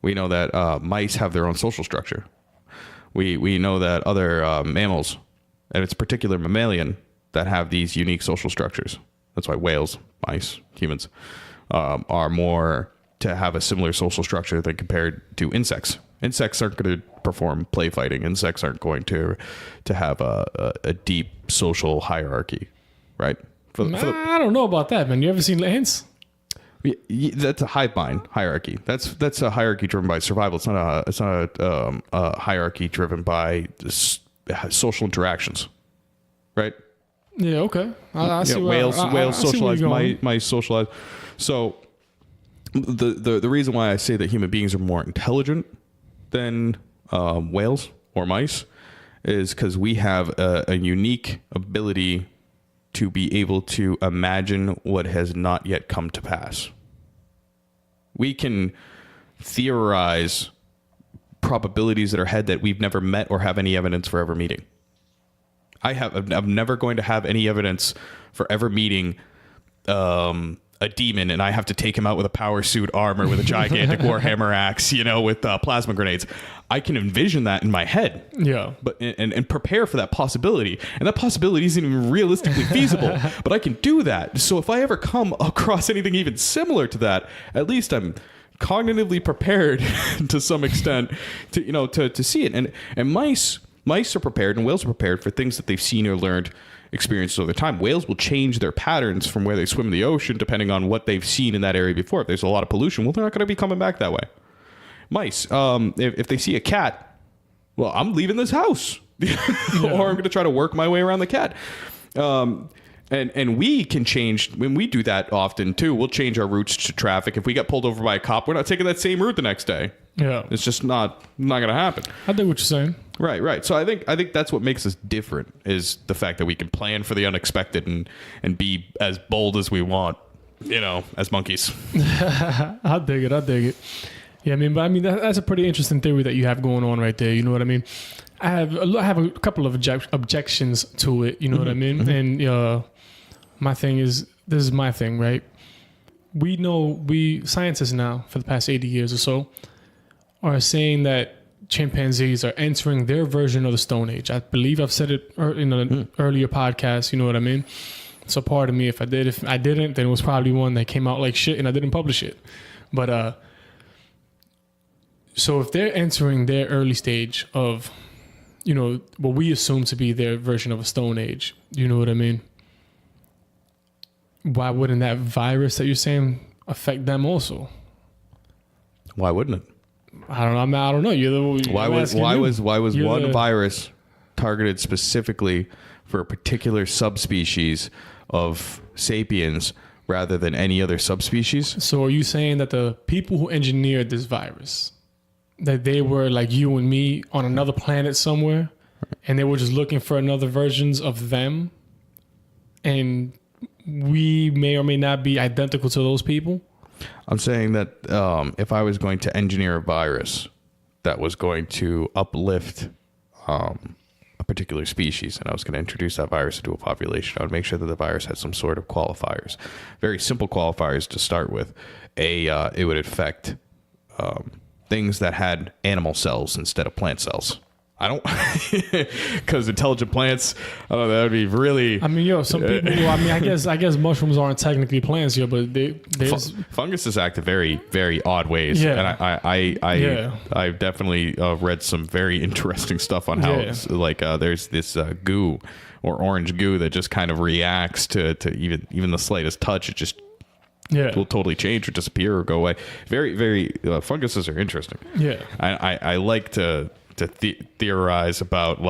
We know that mice have their own social structure. We know that other mammals, and it's particular mammalian, that have these unique social structures. That's why whales, mice, humans are more to have a similar social structure than compared to insects. Insects aren't going to perform play fighting. Insects aren't going to have a deep social hierarchy, right? I don't know about that, man. You ever seen ants? That's a hive mind hierarchy. That's a hierarchy driven by survival. It's not a hierarchy driven by social interactions, right? Yeah. Okay. I see whales socialize. Mice socialize. So the reason why I say that human beings are more intelligent than whales or mice is because we have a unique ability to be able to imagine what has not yet come to pass. We can theorize probabilities that are ahead that we've never met or have any evidence for ever meeting. I'm never going to have any evidence for ever meeting a demon, and I have to take him out with a power suit armor with a gigantic warhammer axe, with plasma grenades. I can envision that in my head, but and prepare for that possibility, and that possibility isn't even realistically feasible. But I can do that. So if I ever come across anything even similar to that, at least I'm cognitively prepared to some extent to see it. And mice are prepared, and whales are prepared for things that they've seen or learned. Experiences over time. Whales will change their patterns from where they swim in the ocean depending on what they've seen in that area before. If there's a lot of pollution, well, they're not going to be coming back that way. Mice, if they see a cat, well, I'm leaving this house, or I'm going to try to work my way around the cat. And we can change when we do that often too. We'll change our routes to traffic. If we get pulled over by a cop, we're not taking that same route the next day. Yeah, it's just not going to happen. I think what you're saying. Right. So I think that's what makes us different is the fact that we can plan for the unexpected and be as bold as we want. as monkeys. I dig it. Yeah, I mean, that's a pretty interesting theory that you have going on right there. You know what I mean? I have a couple of objections to it. You know what I mean? And my thing is, this is my thing, right? We scientists now for the past 80 years or so are saying that chimpanzees are entering their version of the Stone Age. I believe I've said it in an earlier podcast. You know what I mean? So pardon me if I did. If I didn't, then it was probably one that came out like shit and I didn't publish it. But so if they're entering their early stage of, what we assume to be their version of a Stone Age, you know what I mean? Why wouldn't that virus that you're saying affect them also? Why wouldn't it? I don't know. Why was one virus targeted specifically for a particular subspecies of sapiens rather than any other subspecies? So are you saying that the people who engineered this virus, that they were like you and me on another planet somewhere, and they were just looking for another versions of them, and we may or may not be identical to those people? I'm saying that if I was going to engineer a virus that was going to uplift a particular species, and I was going to introduce that virus into a population, I would make sure that the virus had some sort of qualifiers, very simple qualifiers to start with. It would affect things that had animal cells instead of plant cells. I don't, because intelligent plants, I don't know, that would be really. I mean, some people. I guess mushrooms aren't technically plants here, but funguses act in very, very odd ways. Yeah. And I've definitely read some very interesting stuff on how there's this goo or orange goo that just kind of reacts to even the slightest touch. It just will totally change or disappear or go away. Very, very funguses are interesting. Yeah, I like to theorize about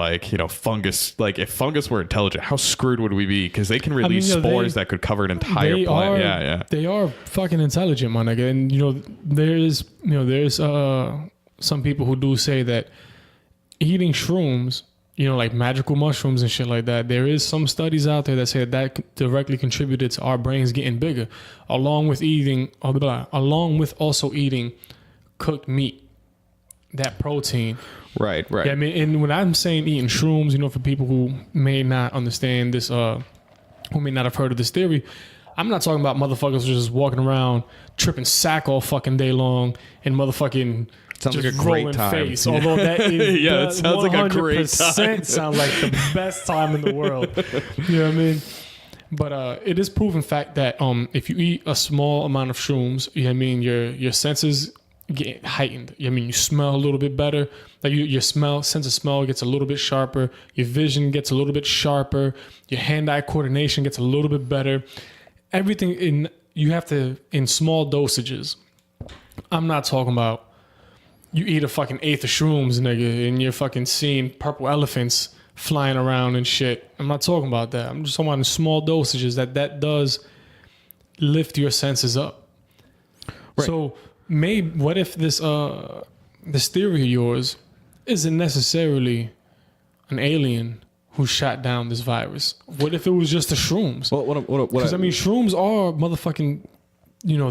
fungus. Like if fungus were intelligent, how screwed would we be? Because they can release spores that could cover an entire plant. They are fucking intelligent, my nigga. And there's some people who do say that eating shrooms, like magical mushrooms and shit like that, there is some studies out there that say that directly contributed to our brains getting bigger, along with also eating cooked meat, that protein. Right. Yeah, I mean, and when I'm saying eating shrooms, for people who may not understand this, who may not have heard of this theory, I'm not talking about motherfuckers just walking around tripping sack all fucking day long and motherfucking sounds just like a great time. Face. Although that is it sounds like a great time. Sounds like the best time in the world. You know what I mean? But it is proven fact that if you eat a small amount of shrooms, your senses get heightened. You smell a little bit better. Like your sense of smell gets a little bit sharper. Your vision gets a little bit sharper. Your hand-eye coordination gets a little bit better. Everything in small dosages. I'm not talking about you eat a fucking eighth of shrooms, nigga, and you're fucking seeing purple elephants flying around and shit. I'm not talking about that. I'm just talking about in small dosages that does lift your senses up. Right. So what if this theory of yours isn't necessarily an alien who shot down this virus? What if it was just the shrooms? Because shrooms are motherfucking,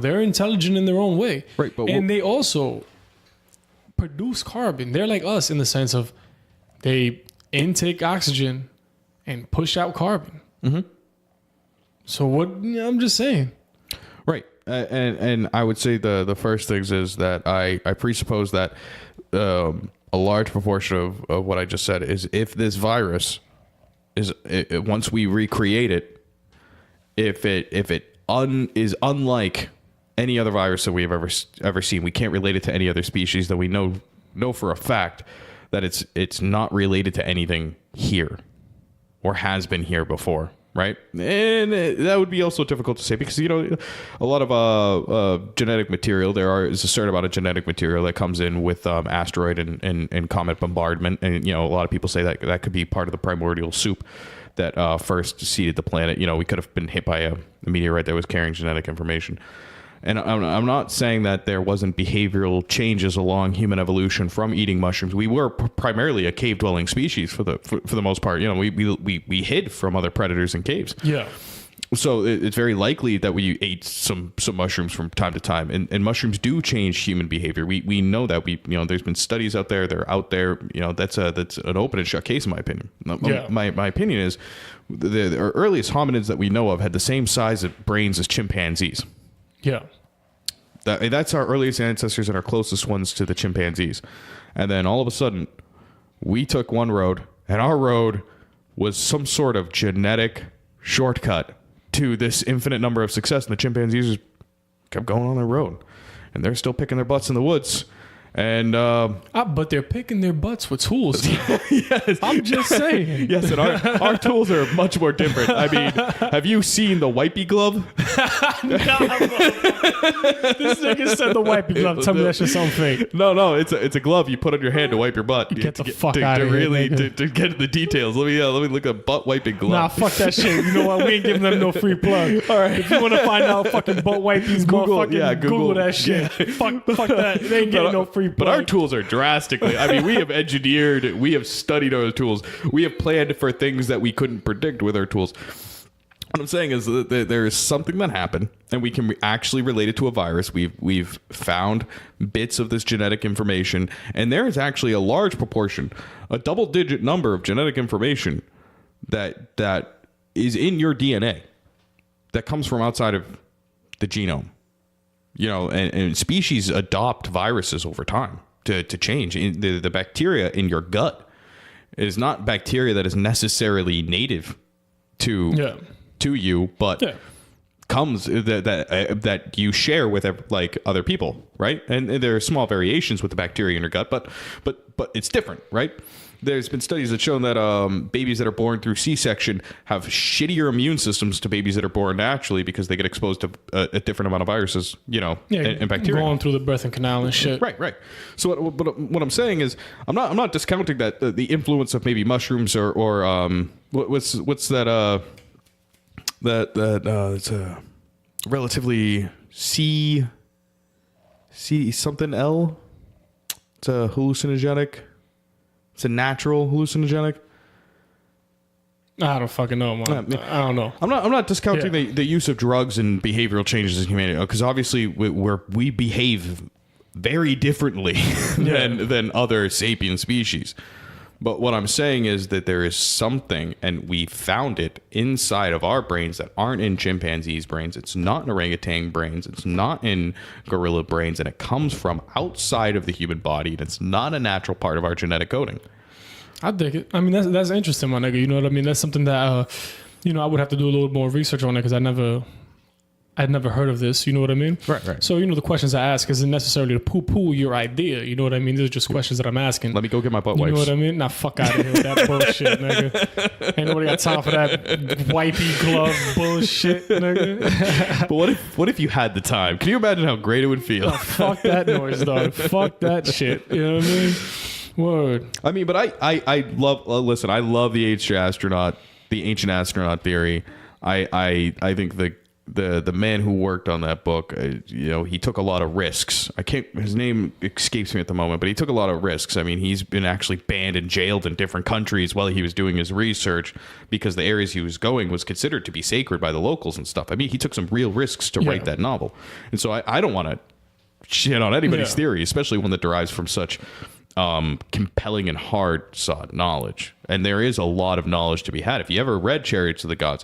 they're intelligent in their own way, right? And they also produce carbon. They're like us in the sense of they intake oxygen and push out carbon. Mm-hmm. So I'm just saying. Right. And I would say the first things is that I presuppose that a large proportion of what I just said is if this virus once we recreate it, if it is unlike any other virus that we have ever seen, we can't relate it to any other species, that we know for a fact that it's not related to anything here or has been here before. Right. And that would be also difficult to say because, a lot of genetic material, is a certain amount of genetic material that comes in with asteroid and comet bombardment. And, a lot of people say that could be part of the primordial soup that first seeded the planet. We could have been hit by a meteorite that was carrying genetic information. And I'm not saying that there wasn't behavioral changes along human evolution from eating mushrooms. We were primarily a cave-dwelling species for the most part. We hid from other predators in caves. Yeah. So it's very likely that we ate some mushrooms from time to time, and mushrooms do change human behavior. We know that. There's been studies out there. They're out there. That's an open and shut case in my opinion. Yeah. My opinion is the earliest hominids that we know of had the same size of brains as chimpanzees. Yeah. That's our earliest ancestors and our closest ones to the chimpanzees. And then all of a sudden, we took one road, and our road was some sort of genetic shortcut to this infinite number of success, and the chimpanzees just kept going on their road, and they're still picking their butts in the woods. And but they're picking their butts with tools. yes, I'm just saying. Yes, and our tools are much more different. I mean, have you seen the wipey glove? Nah, bro. This nigga said the wipey glove. Tell me that shit's something fake. No, it's a glove you put on your hand to wipe your butt. Get the fuck out of here, really nigga. to get the details. Let me look at butt wiping glove. Nah, fuck that shit. You know what? We ain't giving them no free plug. All right. If you want to find out fucking butt wipies, Google that shit. Yeah. Fuck that. They ain't getting no free plug. But our tools are drastically. I mean, we have engineered. We have studied our tools. We have planned for things that we couldn't predict with our tools. What I'm saying is that there is something that happened, and we can actually relate it to a virus. We've found bits of this genetic information, and there is actually a large proportion, a double-digit number of genetic information that is in your DNA that comes from outside of the genome. And species adopt viruses over time to change. The bacteria in your gut is not bacteria that is necessarily native to you, but comes that you share with like other people, right? And there are small variations with the bacteria in your gut, but it's different, right? There's been studies that show that babies that are born through C-section have shittier immune systems to babies that are born naturally because they get exposed to a different amount of viruses, and bacteria. Going through the birthing canal and shit. Right. So what I'm saying is, I'm not discounting that the influence of maybe mushrooms or what's that it's a relatively C something L. It's a hallucinogenic. It's a natural hallucinogenic. I don't fucking know, man. I don't know. I'm not discounting the use of drugs and behavioral changes in humanity, because obviously we behave very differently than other sapient species. But what I'm saying is that there is something, and we found it inside of our brains that aren't in chimpanzees' brains. It's not in orangutan brains. It's not in gorilla brains, and it comes from outside of the human body, and it's not a natural part of our genetic coding. I dig it. I mean, that's interesting, my nigga. You know what I mean? That's something that, I would have to do a little more research on it, because I'd never heard of this. You know what I mean? Right. So, the questions I ask isn't necessarily to poo-poo your idea. You know what I mean? These are just questions that I'm asking. Let me go get my butt wipes. You know what I mean? Nah, fuck out of here with that bullshit, nigga. Ain't nobody got time for that wipey glove bullshit, nigga. But what if you had the time? Can you imagine how great it would feel? Oh, fuck that noise, dog. Fuck that shit. You know what I mean? Word. I mean, but I love. Listen, I love the ancient astronaut theory. I think the man who worked on that book, he took a lot of risks. His name escapes me at the moment, but he took a lot of risks. I mean, he's been actually banned and jailed in different countries while he was doing his research, because the areas he was going was considered to be sacred by the locals and stuff. I mean, he took some real risks to write that novel. And so I don't want to shit on anybody's theory, especially one that derives from such compelling and hard sought knowledge. And there is a lot of knowledge to be had. If you ever read Chariots of the Gods,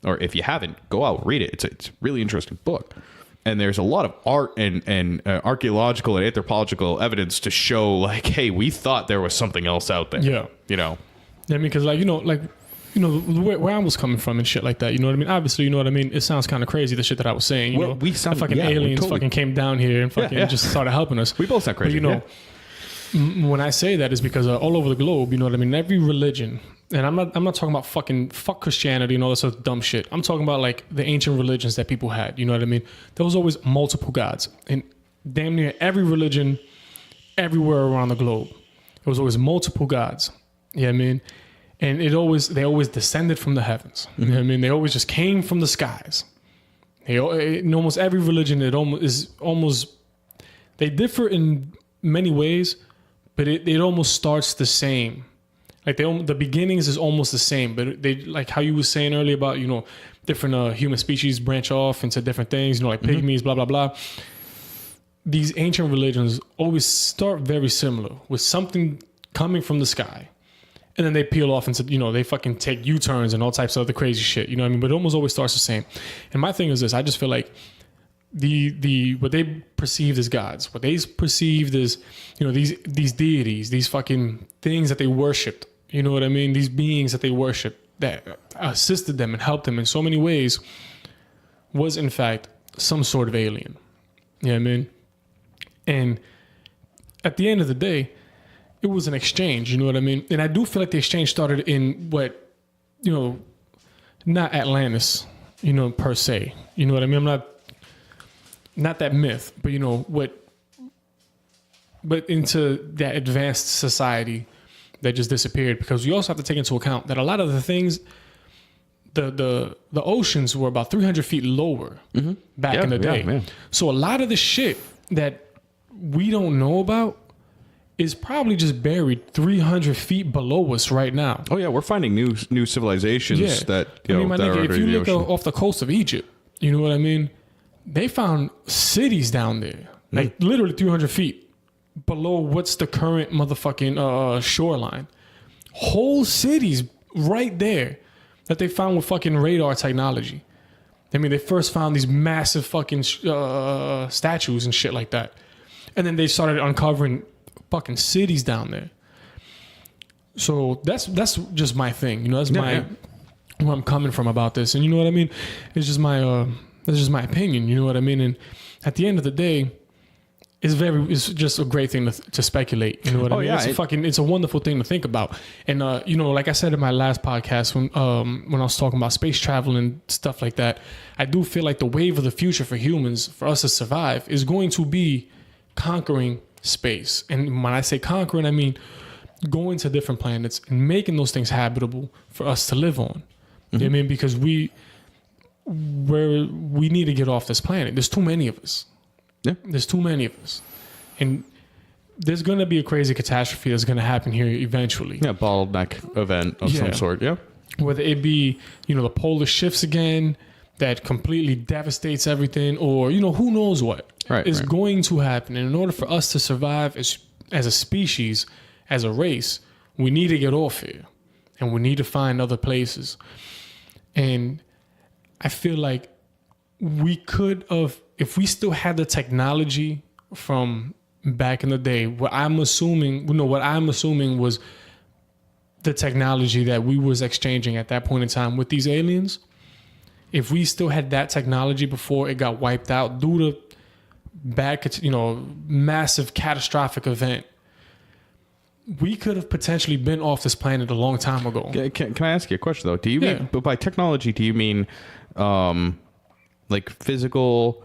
or if you haven't, go out, read it. It's a really interesting book. And there's a lot of art and archaeological and anthropological evidence to show, like, hey, we thought there was something else out there. Yeah. Yeah, I mean, because, where I was coming from and shit like that, you know what I mean? Obviously, you know what I mean? It sounds kind of crazy, the shit that I was saying. Fucking aliens fucking came down here and fucking just started helping us. We both sound crazy. But, when I say that is because all over the globe, you know what I mean? Every religion, and I'm not talking about fuck Christianity and all this other dumb shit. I'm talking about like the ancient religions that people had. You know what I mean? There was always multiple gods in damn near every religion, everywhere around the globe. There was always multiple gods. You know what I mean? And they always descended from the heavens. You know what I mean? They always just came from the skies. In almost every religion, they differ in many ways, but it almost starts the same. Like the beginnings is almost the same, but they like how you were saying earlier about different human species branch off into different things. Like pygmies, blah blah blah. These ancient religions always start very similar with something coming from the sky, and then they peel off into they fucking take U-turns and all types of other crazy shit. You know what I mean? But it almost always starts the same. And my thing is this: I just feel like the what they perceived as gods, what they perceived as these deities, these fucking things that they worshipped. You know what I mean? These beings that they worshipped that assisted them and helped them in so many ways was in fact some sort of alien. You know what I mean? And at the end of the day, it was an exchange, you know what I mean? And I do feel like the exchange started in what, not Atlantis, per se. You know what I mean? I'm not that myth, but but into that advanced society that just disappeared, because we also have to take into account that a lot of the things, the oceans were about 300 feet lower back in the day. Yeah. So a lot of the shit that we don't know about is probably just buried 300 feet below us right now. Oh yeah, we're finding new civilizations that my that nigga, are if you under the look ocean. off the coast of Egypt, you know what I mean? They found cities down there, like literally 300 feet below what's the current motherfucking shoreline. Whole cities right there that they found with fucking radar technology. I mean, they first found these massive fucking statues and shit like that. And then they started uncovering fucking cities down there. So that's just my thing. That's where I'm coming from about this. And you know what I mean? It's just my opinion. You know what I mean? And at the end of the day, it's just a great thing to speculate. You know what I mean? Yeah, it's a wonderful thing to think about. And like I said in my last podcast when I was talking about space travel and stuff like that, I do feel like the wave of the future for humans, for us to survive, is going to be conquering space. And when I say conquering, I mean going to different planets and making those things habitable for us to live on. You know what I mean? Because we need to get off this planet. There's too many of us. Yeah. There's too many of us. And there's going to be a crazy catastrophe that's going to happen here eventually. Yeah, bottleneck event of some sort, yeah. Whether it be, the polar shifts again that completely devastates everything, or, who knows what is going to happen. And in order for us to survive as a species, as a race, we need to get off here. And we need to find other places. And I feel like we could have, if we still had the technology from back in the day, what I'm assuming was the technology that we was exchanging at that point in time with these aliens. If we still had that technology before it got wiped out due to massive catastrophic event, we could have potentially been off this planet a long time ago. Can I ask you a question though? Do you mean, but by technology, do you mean like physical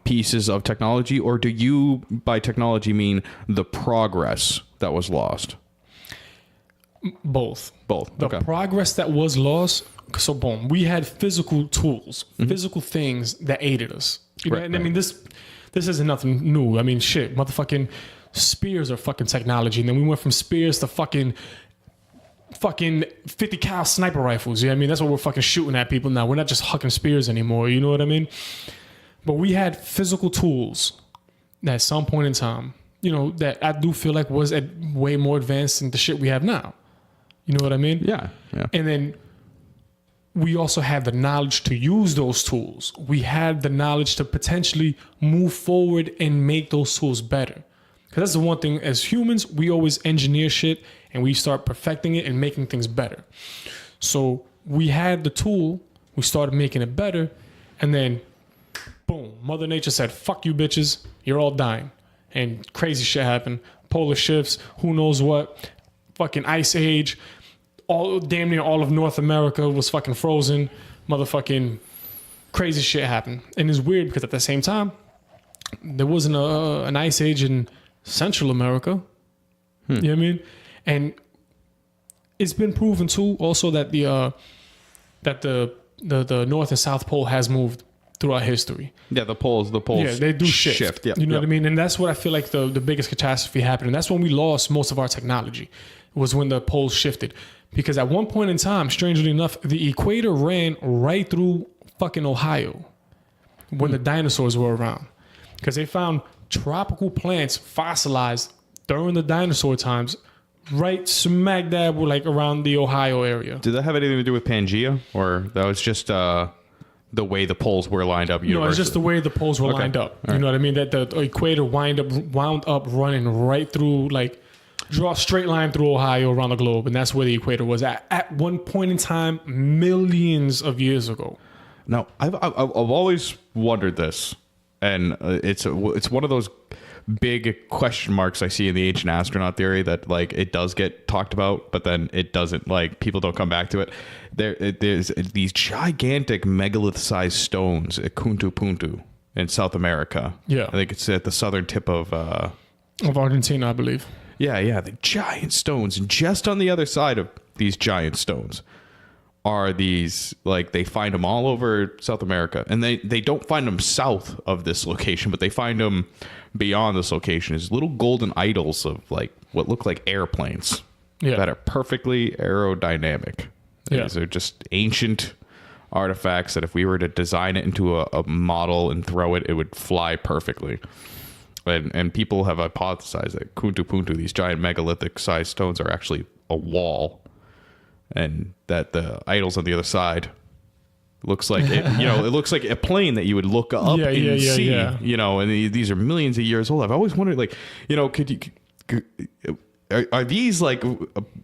pieces of technology, or do you by technology mean the progress that was lost? Both. The progress that was lost. So boom, we had physical tools, physical things that aided us. I mean, this isn't nothing new. I mean, shit, motherfucking spears are fucking technology. And then we went from spears to fucking 50 cal sniper rifles. Yeah, I mean, that's what we're fucking shooting at people now. We're not just hucking spears anymore. You know what I mean? But we had physical tools at some point in time, that I do feel like was way more advanced than the shit we have now. You know what I mean? Yeah. And then we also had the knowledge to use those tools. We had the knowledge to potentially move forward and make those tools better. Because that's the one thing, as humans, we always engineer shit and we start perfecting it and making things better. So we had the tool, we started making it better, and then boom, Mother Nature said, fuck you bitches, you're all dying. And crazy shit happened. Polar shifts, who knows what, fucking ice age, damn near all of North America was fucking frozen. Motherfucking crazy shit happened. And it's weird because at the same time, there wasn't an ice age in Central America. You know what I mean? And it's been proven too also that the North and South Pole has moved throughout history. Yeah, the poles they do shift. Yep, you know what I mean? And that's what I feel like the biggest catastrophe happened. And that's when we lost most of our technology. was when the poles shifted. Because at one point in time, strangely enough, the equator ran right through fucking Ohio when the dinosaurs were around. Because they found tropical plants fossilized during the dinosaur times, right smack dab like around the Ohio area. Did that have anything to do with Pangea, or that was just the way the poles were lined up? No, it's just the way the poles were lined up. You know what I mean? That the equator wound up running right through, like, draw a straight line through Ohio around the globe, and that's where the equator was at one point in time, millions of years ago. Now, I've always wondered this, and it's one of those big question marks I see in the ancient astronaut theory that, like, it does get talked about, but then it doesn't, like, people don't come back to it. There's these gigantic megalith-sized stones at Kuntu Puntu in South America. Yeah. I think it's at the southern tip of Argentina, I believe. Yeah, the giant stones. And just on the other side of these giant stones are these, like, they find them all over South America. And they don't find them south of this location, but they find them beyond this location as little golden idols of, like, what look like airplanes that are perfectly aerodynamic. Yeah. These are just ancient artifacts that if we were to design it into a model and throw it, it would fly perfectly. And people have hypothesized that Kuntu Puntu, these giant megalithic-sized stones, are actually a wall, and that the idols on the other side looks like it, it looks like a plane that you would look up and see. Yeah. And these are millions of years old. I've always wondered, like, are these like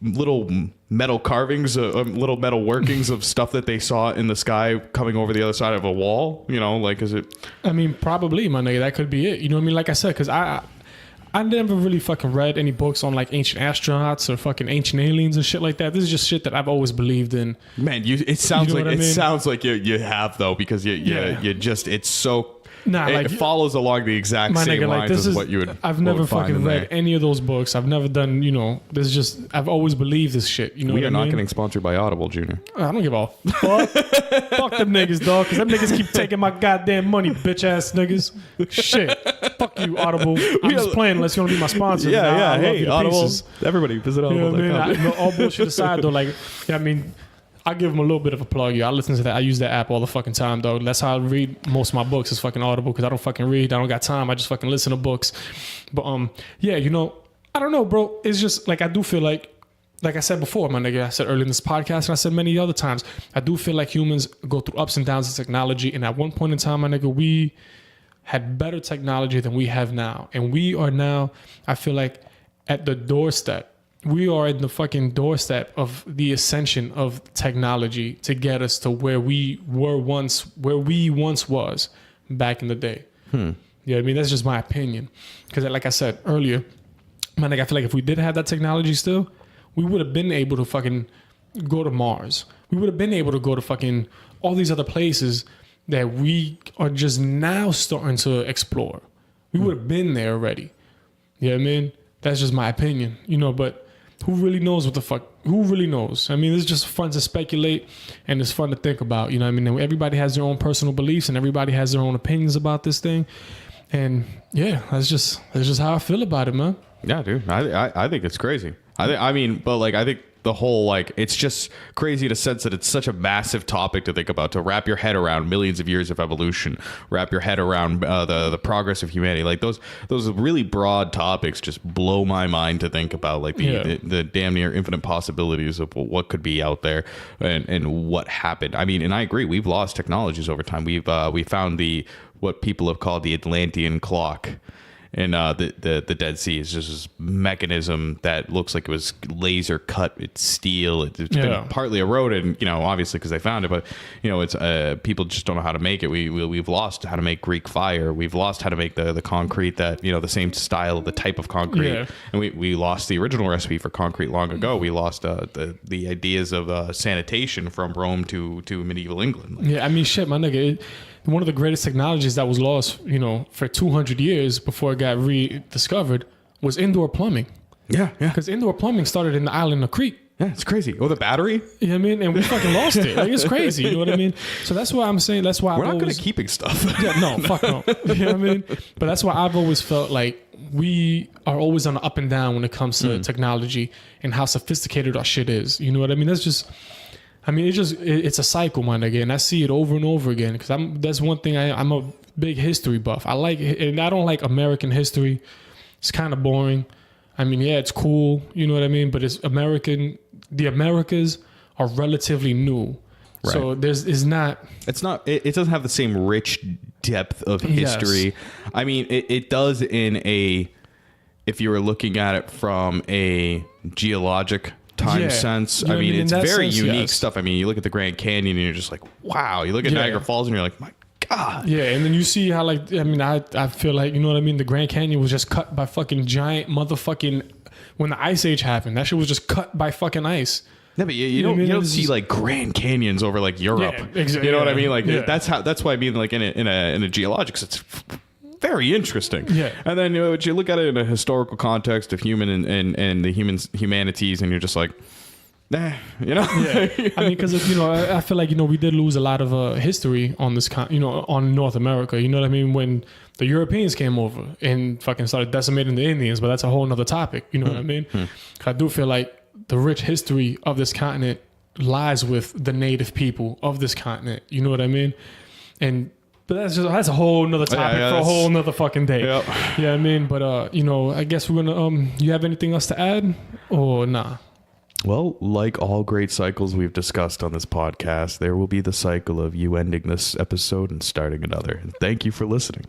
little metal carvings, little metal workings of stuff that they saw in the sky coming over the other side of a wall? Like, is it? I mean, probably, my nigga. That could be it. You know what I mean? Like I said, because I never really fucking read any books on, like, ancient astronauts or fucking ancient aliens and shit like that. This is just shit that I've always believed in. Man, it sounds like you have, though, because you just, it's so. Nah, it like, follows along the exact same nigga, lines as what you would. I've never fucking read there. any of those books. I've never done, this is just, I've always believed this shit. You know We what are I not mean? getting sponsored by Audible, Junior. I don't give a fuck. Fuck them niggas, dog, because them niggas keep taking my goddamn money, bitch ass niggas. Shit. Fuck you, Audible. I'm just playing unless you want to be my sponsor. Yeah. Hey, Audible. Pieces. Everybody visit Audible. You know what I mean? All bullshit aside, though, like, I mean, I give them a little bit of a plug. I listen to that. I use that app all the fucking time, dog. That's how I read most of my books. Is fucking Audible, because I don't fucking read. I don't got time. I just fucking listen to books. But yeah, I don't know, bro. It's just like, I do feel like I said before, my nigga. I said earlier in this podcast, and I said many other times, I do feel like humans go through ups and downs of technology. And at one point in time, my nigga, we had better technology than we have now, and we are now, I feel like, at the doorstep. We are at the fucking doorstep of the ascension of technology to get us to where we once was back in the day. Yeah, I mean, that's just my opinion. Because, like I said earlier, man, like, I feel like if we didn't have that technology still, we would have been able to fucking go to Mars. We would have been able to go to fucking all these other places that we are just now starting to explore. We would have been there already. You know what I mean? That's just my opinion, but who really knows what the fuck? Who really knows? I mean, it's just fun to speculate, and it's fun to think about. You know what I mean? And everybody has their own personal beliefs, and everybody has their own opinions about this thing. And yeah, that's just how I feel about it, man. Yeah, dude. I think it's crazy. I think the whole, like, it's just crazy in a sense that it's such a massive topic to think about, to wrap your head around millions of years of evolution, wrap your head around the progress of humanity. Like, those really broad topics just blow my mind to think about, like the damn near infinite possibilities of what could be out there and what happened. I mean, and I agree, we've lost technologies over time. We found what people have called the Atlantean clock. And the Dead Sea is just this mechanism that looks like it was laser cut. It's steel. It's been partly eroded, obviously because they found it. But it's people just don't know how to make it. We've lost how to make Greek fire. We've lost how to make the concrete that the same style, the type of concrete. Yeah. And we lost the original recipe for concrete long ago. We lost the ideas of sanitation from Rome to medieval England. Yeah, I mean, shit, my nigga. One of the greatest technologies that was lost, for 200 years before it got rediscovered was indoor plumbing. Yeah. Because indoor plumbing started in the island of Crete. Yeah, it's crazy. Oh, the battery? You know what I mean? And we fucking lost it. Like, it's crazy. You know what I mean? So that's why I'm saying, that's why we're not good at keeping stuff. Yeah, no, fuck no. You know what I mean? But that's why I've always felt like we are always on the up and down when it comes to technology and how sophisticated our shit is. You know what I mean? It's a cycle, my nigga, and I see it over and over again. Because that's one thing. I'm a big history buff. I don't like American history. It's kind of boring. I mean, yeah, it's cool. You know what I mean? But it's American. The Americas are relatively new. Right. So it doesn't have the same rich depth of history. Yes. I mean, it does if you were looking at it from a geologic time sense. You know, I mean, it's very unique stuff. I mean, you look at the Grand Canyon and you're just like, wow. You look at Niagara Falls and you're like, my God. Yeah, and then you see how, like, I mean, I feel like, you know what I mean? The Grand Canyon was just cut by fucking giant motherfucking, when the Ice Age happened, that shit was just cut by fucking ice. Yeah, but you don't see like Grand Canyons over like Europe. Yeah, exactly. You know what I mean? Like that's why I mean, like in a geologics, it's very interesting. Yeah. And then you look at it in a historical context of human and the humanities, and you're just like, nah, you know. Yeah. I mean, because I feel like we did lose a lot of history on this on North America. You know what I mean? When the Europeans came over and fucking started decimating the Indians, but that's a whole nother topic. You know what I mean? I do feel like the rich history of this continent lies with the native people of this continent. You know what I mean? But that's a whole nother topic for a whole nother fucking day. Yep. Yeah, I mean, but I guess we're gonna you have anything else to add or nah? Well, like all great cycles we've discussed on this podcast, there will be the cycle of you ending this episode and starting another. And thank you for listening.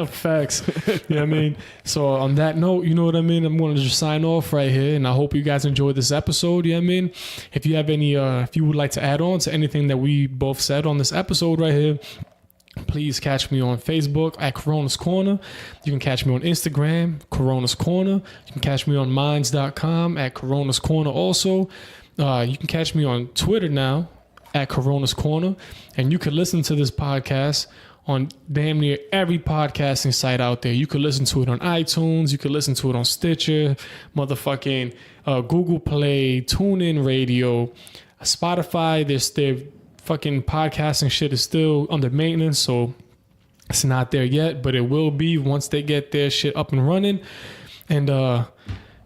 Facts. You know what I mean? So on that note, you know what I mean? I'm going to just sign off right here. And I hope you guys enjoyed this episode. You know what I mean? If you have any, if you would like to add on to anything that we both said on this episode right here, please catch me on Facebook at Corona's Corner. You can catch me on Instagram, Corona's Corner. You can catch me on minds.com at Corona's Corner also. You can catch me on Twitter now at Corona's Corner. And you can listen to this podcast on damn near every podcasting site out there. You can listen to it on iTunes. You can listen to it on Stitcher, motherfucking Google Play, TuneIn Radio, Spotify. Their fucking podcasting shit is still under maintenance, so it's not there yet, but it will be once they get their shit up and running. And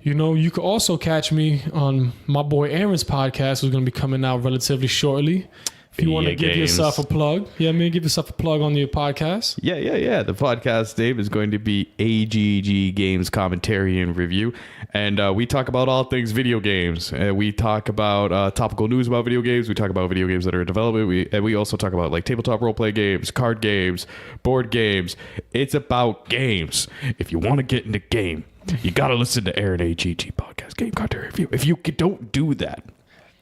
you could also catch me on my boy Aaron's podcast, who's going to be coming out relatively shortly. If you want to give yourself a plug, give yourself a plug on your podcast. Yeah. The podcast, Dave, is going to be AGG Games Commentary and Review. And we talk about all things video games. We talk about topical news about video games. We talk about video games that are in development. We also talk about like tabletop roleplay games, card games, board games. It's about games. If you want to get into game, you got to listen to Aaron AGG Podcast Game Commentary Review. If you don't do that,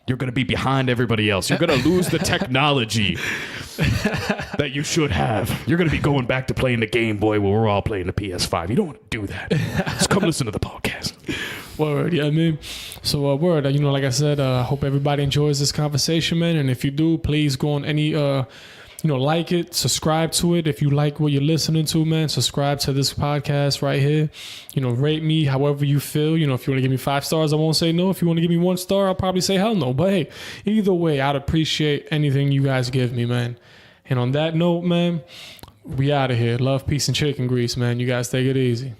you're going to be behind everybody else. You're going to lose the technology that you should have. You're going to be going back to playing the Game Boy where we're all playing the PS5. You don't want to do that. Just come listen to the podcast. Word, yeah, I mean, so word, like I said, hope everybody enjoys this conversation, man. And if you do, please go on any, like it, subscribe to it. If you like what you're listening to, man, subscribe to this podcast right here. Rate me however you feel. If you want to give me 5 stars, I won't say no. If you want to give me 1 star, I'll probably say hell no. But hey, either way, I'd appreciate anything you guys give me, man. And on that note, man, we out of here. Love, peace, and chicken grease, man. You guys take it easy.